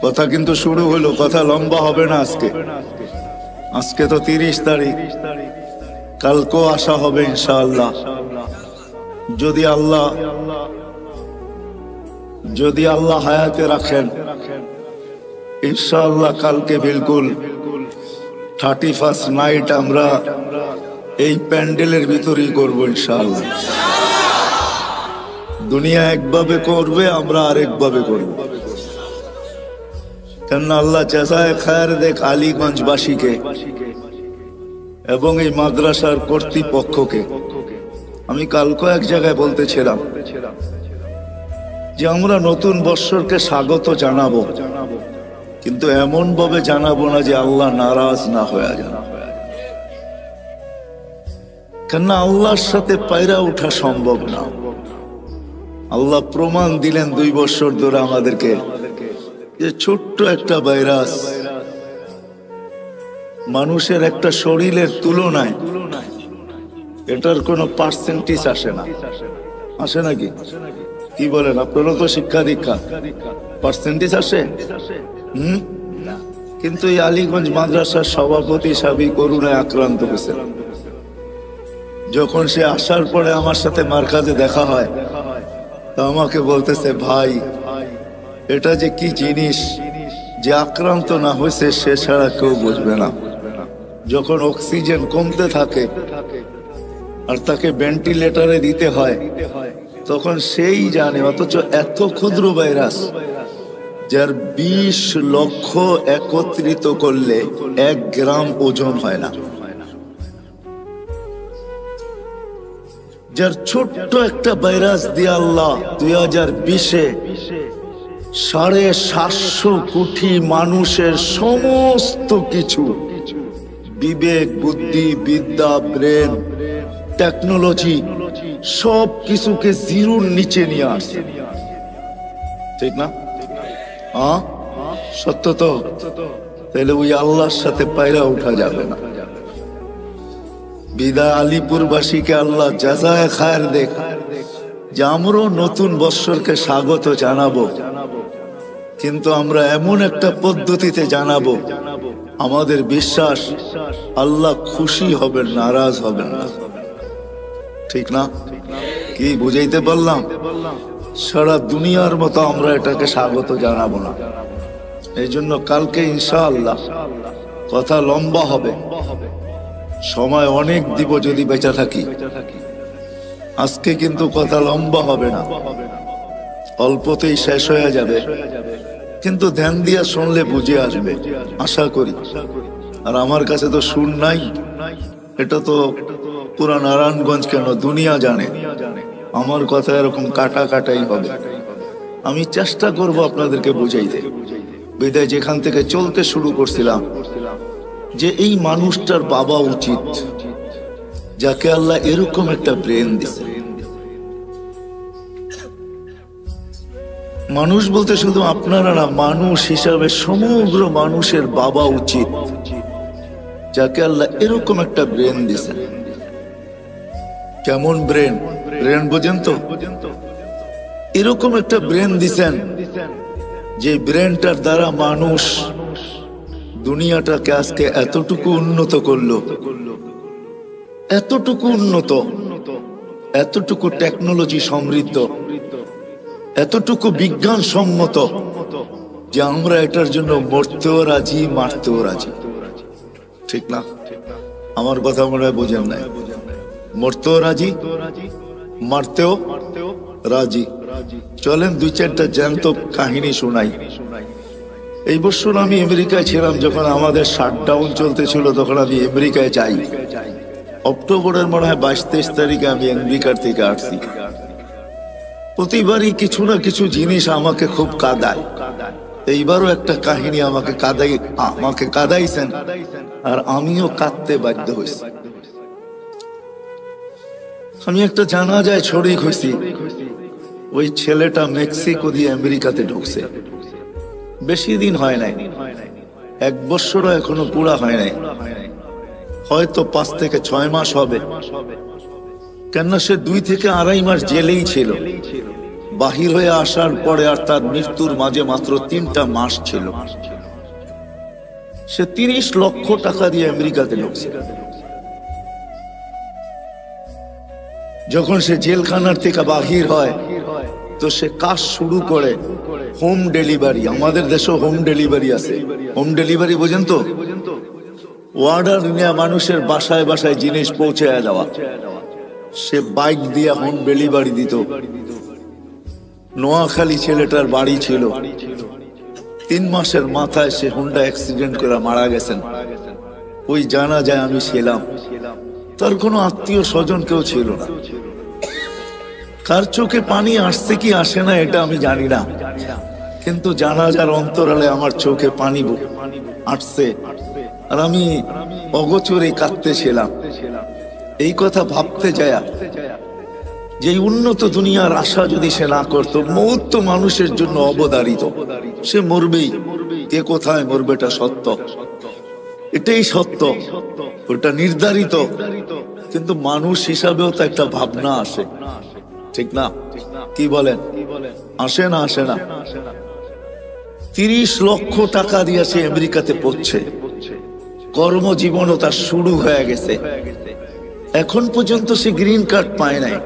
কথা কিন্তু শুরু হলো, কথা লম্বা হবে না আজকে। আজকে তো 30 তারিখ, কালকেও আসা হবে ইনশাআল্লাহ। যদি আল্লাহ হায়াতে রাখেন, ইনশাআল্লাহ কালকে বিলকুল 31st নাইট আমরা এই প্যান্ডেলের ভিতরেই করবো ইনশাআল্লাহ। দুনিয়া একভাবে করবে, আমরা আরেকভাবে করব। কেননা আল্লাহ জাযায়ে খায়ের দেখ আলীগঞ্জবাসীকে এবং এই মাদ্রাসার কর্তৃপক্ষকে। আমি কালকে এক জায়গায় বলতেছিলাম যে আমরা নতুন বৎসরকে স্বাগত জানাবো, কিন্তু এমন ভাবে জানাবো না যে আল্লাহ নারাজ না হয়ে যান। কেননা আল্লাহর সাথে পায়রা ওঠা সম্ভব না। আল্লাহ প্রমাণ দিলেন 2 বছর ধরে আমাদেরকে যে ছোট্ট একটা ভাইরাস মানুষের একটা শরীরের তুলনায় এটার কোনো পার্সেন্টেজ আসে না। আসে নাকি? কি বলেন? আপনারও তো শিক্ষা দীক্ষা, পার্সেন্টেজ আসে? কিন্তু এই আলীগঞ্জ মাদ্রাসার সভাপতি সাবি করুণায় আক্রান্ত হয়েছে। যখন সে আসার পরে আমার সাথে মার্কাজে দেখা হয়, তো আমাকে বলতেছে, ভাই এটা যে কি জিনিস, যে আক্রান্ত না হয়েছে সে ছাড়া কেউ বুঝবে না। যখন অক্সিজেন কমতে থাকে আর তাকে ভেন্টিলেটরে দিতে হয়, তখন সেই জানে। অথচ এত ক্ষুদ্র ভাইরাস যার 20 লক্ষ একত্রিত করলে 1 গ্রাম ওজন হয় না, যার ছোট্ট একটা ভাইরাস দিয়ে আল্লাহ 2020-এ 750 কোটি মানুষের সমস্ত কিছু, বিবেক, বুদ্ধি, বিদ্যা, ব্রেন, টেকনোলজি, সব কিছুকে জিরোর নিচে নিয়ে আসছে। ঠিক না? সত্য তো? তাহলে ওই আল্লাহর সাথে পায়রা উঠা যাবে না। বিদায় আলিপুরবাসীকে আল্লাহ জাযায়ে খায়ের দেখ, যে আমরাও নতুন বৎসরকে স্বাগত জানাবো, কিন্তু আমরা এমন একটা পদ্ধতিতে জানাবো, আমাদের বিশ্বাস আল্লাহ খুশি হবেন, নারাজ হবেন না। ঠিক না? কি বুঝাইতে পারলাম? সারা দুনিয়ার মতো আমরা এটাকে স্বাগত জানাবো না। এই জন্য কালকে ইনশাআল্লাহ কথা লম্বা হবে, সময় অনেক দিব যদি বেঁচে থাকি। আজকে কিন্তু কথা লম্বা হবে না, অল্পতেই শেষ হয়ে যাবে, কিন্তু ধ্যান দিয়া শুনলে বুঝে আসবে আশা করি। আর আমার কাছে তো সুর নাই, এটা তো পুরা নারায়ণগঞ্জ কেন দুনিয়া জানে আমার কথা এরকম কাটা কাটাই হবে। আমি চেষ্টা করব আপনাদেরকে বুঝাইতে। বিদায় যেখান থেকে চলতে শুরু করছিলাম, যে এই মানুষটার বাবা উচিত যাকে আল্লাহ এরকম একটা ব্রেন দিছে। মানুষ বলতে শুধু আপনারা না, মানুষ হিসাবে সমগ্র মানুষের বাবা উচিত যাকে আল্লাহ এরকম একটা ব্রেন দিছে। কেমন ব্রেন? ব্রেন বোঝেন তো? এরকম একটা ব্রেন দিছেন যে ব্রেনটার দ্বারা মানুষ দুনিয়াটাকে আজকে এতটুকু উন্নত করলো, এতটুকু উন্নত, এতটুকু টেকনোলজি সমৃদ্ধ, এতটুকু বিজ্ঞান সম্মত যে আমরা এটার জন্য মরতেও রাজি, মারতেও রাজি। ঠিক না? আমার কথা মনে হয় বোঝেন নাই। মরতেও রাজি, মারতেও রাজি। চলেন 2-4টা জ্যান্ত কাহিনী শোনাই। এই বছর আমি আমেরিকায় ছিলাম, যখন আমাদের শাটডাউন চলতেছিল, তখন আমি আমেরিকায় যাই। অক্টোবরের মনে হয় 22-23 তারিখে আমি আমেরিকার থেকে আসছি। প্রতিবারই কিছু না কিছু জিনিস আমাকে খুব কাঁদায়। এইবারও একটা কাহিনী আমাকে কাঁদাইছেন, আর আমিও কাঁদতে বাধ্য হয়েছি। আমি একটা জানাজায় শরীক হয়েছি। ওই ছেলেটা মেক্সিকো দিয়ে আমেরিকাতে ঢুকছে, বেশি দিন হয় নাই, 1 বছরও এখনো পুরা হয় নাই, হয়তো 5 থেকে 6 মাস হবে। কেননা সে 2 থেকে 2.5 মাস জেলেই ছিল। বাহির হয়ে আসার পরে আর তার মৃত্যুর মাঝে মাত্র 3টা মাস ছিল। সে 30 লক্ষ টাকা দিয়ে আমেরিকাতে ঢুকছে। যখন সে জেলখানার থেকে বাহির হয়, তো সে কাজ শুরু করে হোম ডেলিভারি। আমাদের দেশেও হোম ডেলিভারি আছে। হোম ডেলিভারি বোঝেন তো? অর্ডার নিয়ে মানুষের বাসায় বাসায় জিনিস পৌঁছে দেওয়া। সে বাইক দিয়ে হোম ডেলিভারি দিত। নোয়াখালী ছেলেটার বাড়ি ছিল। 3 মাসের মাথায় সে হুন্ডা অ্যাক্সিডেন্ট করে মারা গেছেন। ওই জানাজায় আমি ছিলাম। তার কোনো আত্মীয় স্বজন কেউ ছিল না। কার চোখে পানি আসছে কি আসে না এটা আমি জানি না, কিন্তু জানাজার অন্তরালে আমার চোখে পানি আসছে, আর আমি অগোচরে কাঁদতেছিলাম। এই কথা ভাবতে যায় যে উন্নত দুনিয়ার আশা যদি সে না করতো, মৌত তো মানুষের জন্য অবধারিত, সে মরবেই। কে কোথায় মরবে এটা সত্য, এটাই সত্য, ওটা নির্ধারিত। কিন্তু মানুষ হিসাবেও তো একটা ভাবনা আসে, ঠিক না? কি বলেন? আসে না? আসে না? 30 লক্ষ টাকা দিয়ে সে আমেরিকাতে পড়ছে। কর্মজীবনও তার শুরু হয়ে গেছে। এখন পর্যন্ত সে গ্রিন কার্ড পায় নাই,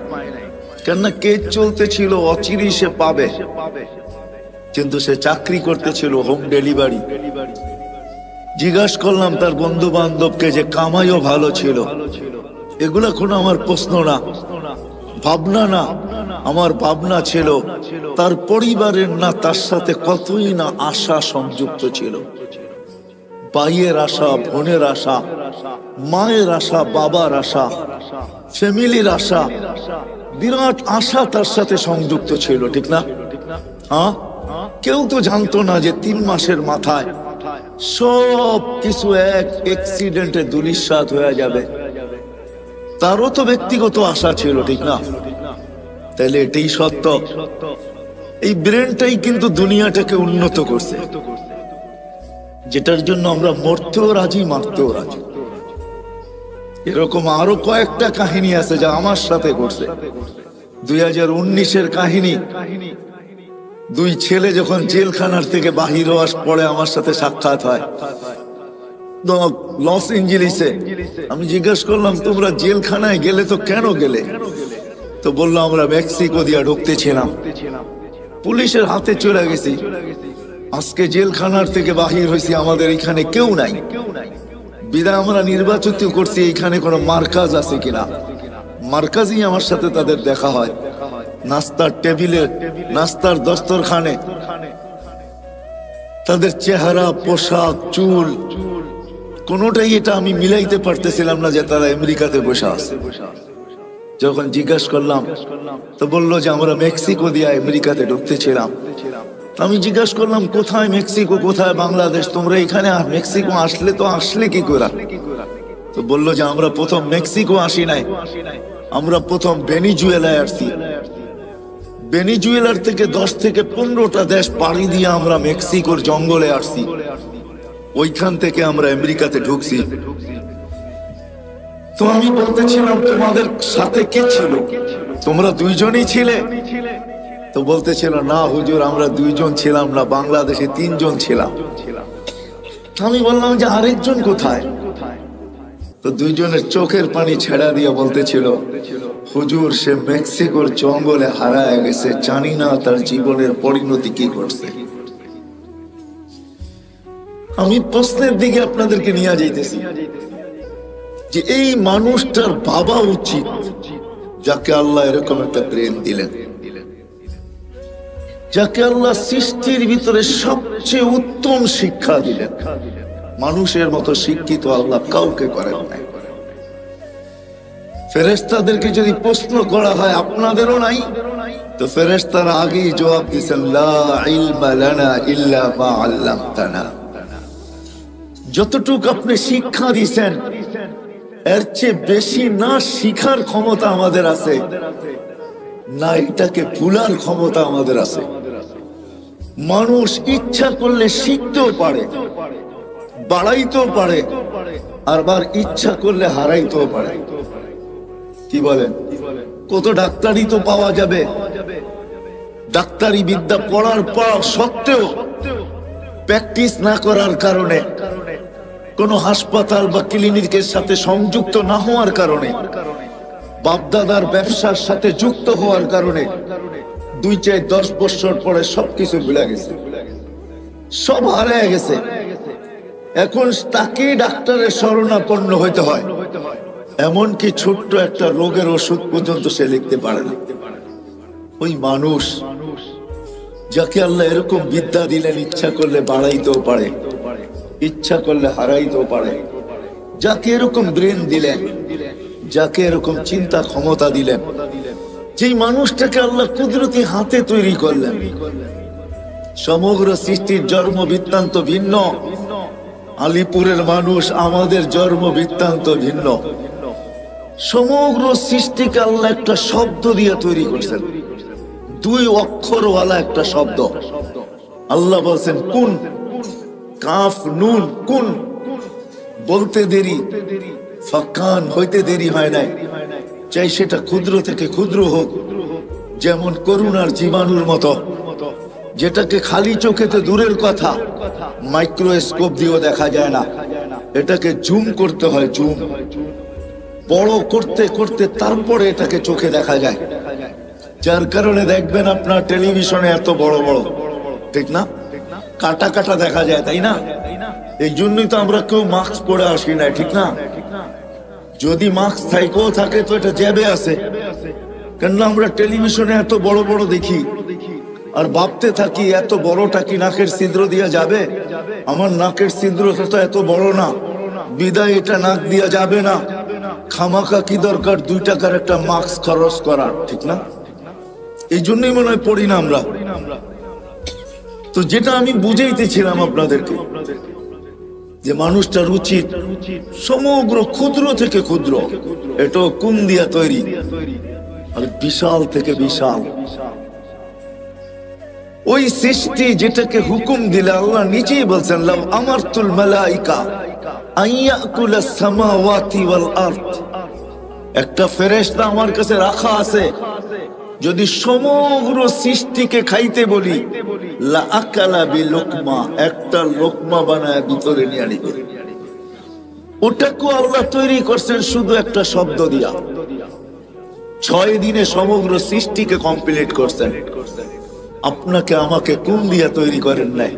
কেননা কেস চলতেছিল, অচিরেই সে পাবে। কিন্তু সে চাকরি করতেছিল হোম ডেলিভারি। জিজ্ঞাসা করলাম তার বন্ধু বান্ধবকে যে কামাইও ভালো ছিল। এগুলা কোনো আমার প্রশ্ন না, ভাবনা না। আমার ভাবনা ছিল তার পরিবারের না তার সাথে কতই না আশা সংযুক্ত ছিল। ভাইয়ের আশা, বোনের আশা, মায়ের আশা, বাবার আশা, ফ্যামিলির আশা, বিরাট আশা তার সাথে সংযুক্ত ছিল, ঠিক না? হ্যাঁ, কেউ তো জানতো না যে 3 মাসের মাথায় সব কিছু এক অ্যাক্সিডেন্টে ধূলিসাৎ হয়ে যাবে। তারও তো ব্যক্তিগত আশা ছিল, ঠিক না? তাহলে এটাই সত্য। এই ব্রেনটাই কিন্তু দুনিয়াটাকে উন্নত করছে, যেটার জন্য আমরা মরতেও রাজি, মারতেও রাজি। এরকম আরো কয়েকটা কাহিনী আছে যা আমার সাথে ঘটছে। 2019-এর কাহিনী। 2 ছেলে যখন জেলখানার থেকে বাহির হওয়ার পরে আমার সাথে সাক্ষাৎ হয় লস এঞ্জেলিসে। আমি জিজ্ঞেস করলাম, তোমরা জেলখানায় গেলে তো কেন গেলে? তো বললো, আমরা মেক্সিকো দিয়ে ঢুকতেছিলাম, পুলিশের হাতে চলে গেছি। আজকে জেলখানার থেকে বাহির হয়েছি, আমাদের এখানে কেউ নাই। বিদায় আমরা নির্বাচিত করছি এখানে কোনো মার্কাজ আছে কিনা। মার্কাজই আমার সাথে তাদের দেখা হয়। নাস্তার টেবিলে, নাস্তার দস্তরখানে তাদের চেহারা, পোশাক, চুল, কোনোটাই এটা আমি মিলাইতে পারতেছিলাম না যে তারা আমেরিকাতে বসে আছে। যখন জিজ্ঞাসা করলাম তো বললো যে আমরা মেক্সিকো দিয়ে আমেরিকাতে ঢুকতেছিলাম। আমি জিজ্ঞাসা করলাম, কোথায় মেক্সিকো, কোথায় বাংলাদেশ? তোমরা এখানে মেক্সিকো আসলে কি করে? তো বললো যে আমরা প্রথম মেক্সিকো আসি নাই, আমরা প্রথম ভেনিজুয়েলায় আসছি। ভেনিজুয়েলার থেকে 10 থেকে 15টা দেশ পাড়ি দিয়ে আমরা মেক্সিকোর জঙ্গলে আসছি। ওইখান থেকে আমরা আমেরিকাতে ঢুকছি। তো আমি বলতেছিলাম, তোমাদের সাথে কে ছিল? তোমরা 2 জনই ছিলে? তো বলতেছিল, না হুজুর, আমরা 2 জন ছিলাম না, বাংলাদেশে 3 জন ছিলাম। আমি বললাম যে আরেকজন কোথায়? তো 2 জনের চোখের পানি ছেড়া দিয়ে বলতেছিল, হুজুর, সে মেক্সিকোর জঙ্গলে হারায় গেছে, জানি না তার জীবনের পরিণতি কি করছে। আমি প্রশ্নের দিকে আপনাদেরকে নিয়ে যাইতেছি যে এই মানুষটার ভাবা উচিত যাকে আল্লাহ এরকম একটা ব্রেন দিলেন, যাকে আল্লাহ সৃষ্টির ভিতরে সবচেয়ে উত্তম শিক্ষা দিলেন। মানুষের মতো শিক্ষিত আল্লাহ কাউকে করেন নাই। ফেরেশতাদেরকে যদি প্রশ্ন করা হয় আপনাদেরও নাই, তো ফেরেশতারা আগেই জবাব দিয়েছেন, লা ইলমা লানা ইল্লা মা আল্লামতানা। যতটুকু আপনি শিক্ষা দিয়েছেন এর চেয়ে বেশি না শিখার ক্ষমতা আমাদের আছে, না এটাকে ভুলার ক্ষমতা আমাদের আছে। মানুষ ইচ্ছা করলে শিখতেও পারে, বাড়াইতেও পারে, আবার ইচ্ছা করলে হারাইতেও পারে। কি বলেন? কত ডাক্তারি তো পাওয়া যাবে, ডাক্তারি বিদ্যা পড়ার পর সত্ত্বেও প্র্যাকটিস না করার কারণে, কোন হাসপাতাল বা ক্লিনিকের সাথে সংযুক্ত না হওয়ার কারণে, বাপদাদার ব্যবসার সাথে যুক্ত হওয়ার কারণে 2-10 বছর পরে সবকিছু ভুলে গেছে, সব হারিয়ে গেছে। এখন তাকে ডাক্তারের শরণাপন্ন হইতে হয়, এমনকি ছোট্ট একটা রোগের ওষুধ পর্যন্ত সে লিখতে পারে না। ওই মানুষ যাকে আল্লাহ এরকম বিদ্যা দিলেন, ইচ্ছা করলে বাড়াইতেও পারে, ইচ্ছা করলে হারাইতেও পারে, যাকে এরকম ব্রেন দিলেন, যাকে এরকম চিন্তা ক্ষমতা দিলেন, যেই মানুষটাকে আল্লাহ কুদরতি হাতে তৈরি করলেন। সমগ্র সৃষ্টির জন্ম বৃত্তান্ত ভিন্ন। আলিপুরের মানুষ, আমাদের জন্ম বৃত্তান্ত ভিন্ন। সমগ্র সৃষ্টিকে আল্লাহ একটা শব্দ দিয়ে তৈরি করছেন, 2 অক্ষরওয়ালা একটা শব্দ। আল্লাহ বলছেন কুন, কাফ নুন, কুন। বলতে দেরি, ফাকান হইতে দেরি হয় নাই। চাই সেটা ক্ষুদ্র থেকে ক্ষুদ্র হোক, যেমন করুণার জীবাণুর মতো, যেটাকে খালি চোখেতে দূরের কথা, মাইক্রোস্কোপ দিয়েও দেখা যায় না, এটাকে জুম করতে হয়, জুম। বড় করতে করতে তারপরে এটাকে চোখে দেখা যায়, যার কারণে দেখবেন আপনার টেলিভিশনে এত বড় বড়, ঠিক না, কাটা কাটা দেখা যায়, তাই না? এই জন্যই তো আমরা কেউ মাস্ক পরে আসি না, ঠিক না? যদি মাস্ক থাইকেও থাকে তো এটা জ্যাবে আছে, কেননা আমরা টেলিভিশনে এত বড় বড় দেখি আর ভাবতে থাকি এত বড়টা কি নাকের ছিদ্র দিয়া যাবে? আমার নাকের ছিদ্রটা তো এত বড় না, বিদায় এটা নাক দিয়া যাবে না, খামাখা কি দরকার 2 টাকার একটা মাস্ক খরচ করার, ঠিক না? এই জন্যই মনে হয় পড়ি না আমরা। তো যেটা আমি বুঝাইতেছিলাম আপনাদেরকে, যে মানুষটার উচিত সমগ্র ক্ষুদ্র থেকে ক্ষুদ্র, এটা কোন দিয়া তৈরি, আর বিশাল থেকে বিশাল ওই সৃষ্টি যেটাকে হুকুম দিলে আল্লাহ নিজেই বলছেন, লাউ আমারতুল মালাইকা আইয়াকুলাস সামাওয়াতি ওয়াল আরদ, একটা ফেরেশতা আমার কাছে রাখা আছে, যদি সমগ্র সৃষ্টিকে খাইতে বলি, লা আকালা বিলুকমা, একটা লোকমা বানায় ভিতরে নিয়ে নিবে। ওটাকে আল্লাহ তৈরি করছেন শুধু একটা শব্দ দিয়া, 6 দিনে সমগ্র সৃষ্টিকে কমপ্লিট করছেন। আপনাকে আমাকে কোন দিয়া তৈরি করেন নাই,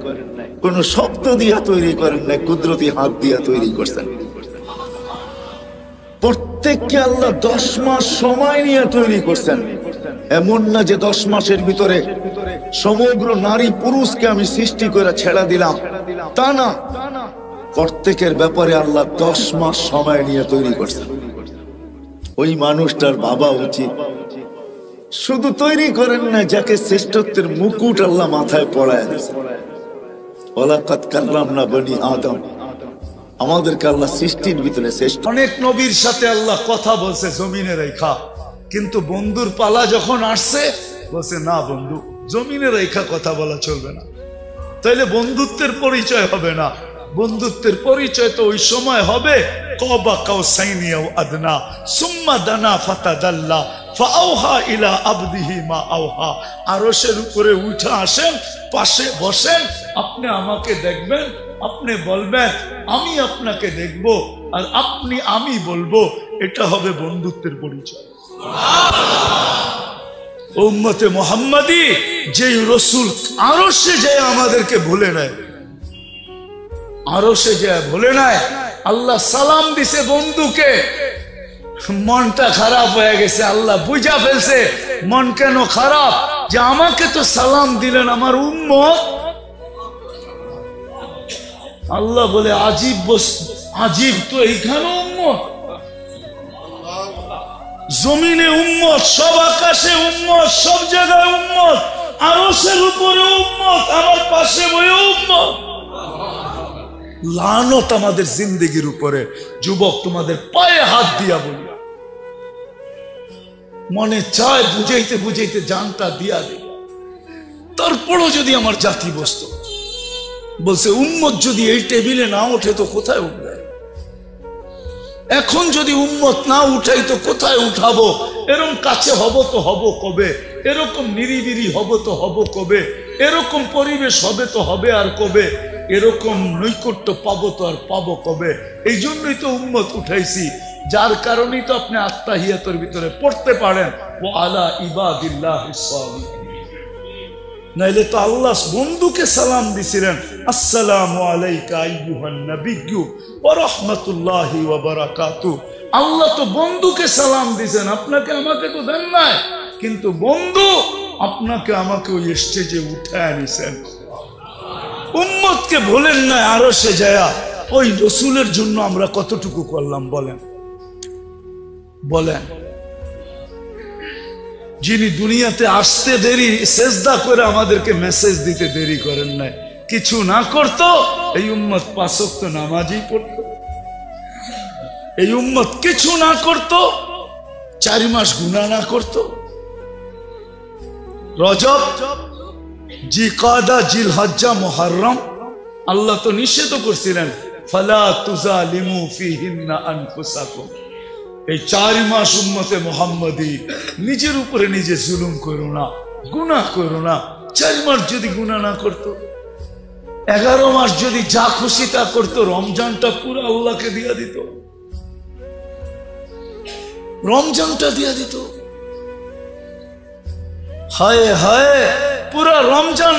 কোন শব্দ দিয়া তৈরি করেন নাই, কুদরতি হাত দিয়া তৈরি করছেন। প্রত্যেককে আল্লাহ 10 মাস সময় নিয়ে তৈরি করছেন। এমন না যে 10 মাসের ভিতরে সমগ্র নারী পুরুষকে আমি সৃষ্টি করে ছেড়ে দিলাম, তা না, প্রত্যেকের ব্যাপারে আল্লাহ 10 মাস সময় নিয়ে তৈরি করছেন। ওই মানুষটার বাবা উচিত শুধু তৈরি করেন না, যাকে শ্রেষ্ঠত্বের মুকুট আল্লাহ মাথায় পড়ায় দিয়েছেন। ওয়ালাকাদ কাররামনা বনি আদম, আমাদেরকে আল্লাহ সৃষ্টির ভিতরে শ্রেষ্ঠ। অনেক নবীর সাথে আল্লাহ কথা বলছে জমিনে রেখা, কিন্তু বন্ধুর পালা যখন আসছে বলছে না বন্ধু, জমিনে রেখা কথা বলা চলবে না, তাইলে বন্ধুত্বের পরিচয় হবে না। বন্ধুত্বের পরিচয় তো ওই সময় হবে কবা কাউসাইনি আও আদনা সুম্মা দানা ফাতাদাল্লা ফাআওহা ইলা আবদিহি মা আওহা। আরশের উপরে উঠে আসেন, পাশে বসেন, আপনি আমাকে দেখবেন, আপনি বলবেন আমি আপনাকে দেখব, আর আপনি আমি বলবো, এটা হবে বন্ধুত্বের পরিচয়। উম্মতে মুহাম্মাদি যেই রাসূল আরশে যায় আমাদেরকে ভুলে নেয়, আরশে যায় ভুলে নেয়, আল্লাহ সালাম দিছে বন্ধুকে, মনটা খারাপ হয়ে গেছে, আল্লাহ বুঝা ফেলছে মন কেন খারাপ, যে আমাকে তো সালাম দিলেন আমার উম্মত। আল্লাহ বলে আজীব আজীব, তো এইখানে উম্মত, জমিনে উম্মত, সব আকাশে উম্মত, সব জায়গায় উম্মত, আরশের উপরে উম্মত, আমার পাশে বয়ে উম্মত। লানত আমাদের জিন্দেগির উপরে। যুবক, তোমাদের পায়ে হাত দিয়া বলি, মনে চায় বুঝাইতে বুঝাইতে জানটা দিয়া দে, তারপরও যদি আমার জাতি বসত, বলছে উম্মত যদি এই টেবিলে না ওঠে তো কোথায় উঠবে, এখন যদি উম্মত না উঠাই তো কোথায় উঠাবো, এরকম কাছে হব তো হব কবে, এরকম নিরিবিরি হব তো হব কবে, এরকম পরিবেশ হবে তো হবে আর কবে, এরকম নৈকট্য পাবো তো আর পাবো কবে। এই জন্যই তো উম্মত উঠাইছি, যার কারণেই তো আপনি আত্তাহিয়াতের ভিতরে পড়তে পারেন ওয়া আলা ইবাদিল্লাহিস সালিহিন। নাইলে তো আল্লাহ বন্ধুকে সালাম দিছিলেন, আসসালামু আলাইকা আইয়ুহান নাবিয়্যু ওয়া রাহমাতুল্লাহি ওয়া বারাকাতুহু। আল্লাহ তো বন্ধুকে সালাম দিছেন, আপনাকে আমাকে তো দেন নাই, কিন্তু বন্ধু আপনাকে আমাকে ওই স্টেজে উঠায় নিছেন। উম্মতকে বলেন না আরশে যায়া, ওই রাসূলের জন্য আমরা কতটুকু করলাম বলেন বলেন। যিনি দুনিয়াতে আসতে দেরি, সেজদা করে আমাদেরকে মেসেজ দিতে দেরি করেন নাই, কিছু না করতো এই উম্মত 5 ওয়াক্ত নামাজই পড়তো, এই উম্মত কিছু না করতো, 4 মাস গুনাহ না করতো। রজব, জিকাদা, জিলহজ্জা, মুহররম, আল্লাহ তো নিষেধ করছিলেন ফালা তুজালিমু ফিহিন্না আনফুসাকুম। এই 4 মাস উম্মতে মুহাম্মাদি নিজের উপরে নিজে জুলুম করো না, গুনাহ করো না। 4 মাস যদি গুনাহ না করতো, 11 মাস যদি যা খুশি তা করতো, রমজানটা পুরো আল্লাহকে দিয়ে দিত। রমজানটা দিয়া দিত। হায় হায়, পুরা রমজান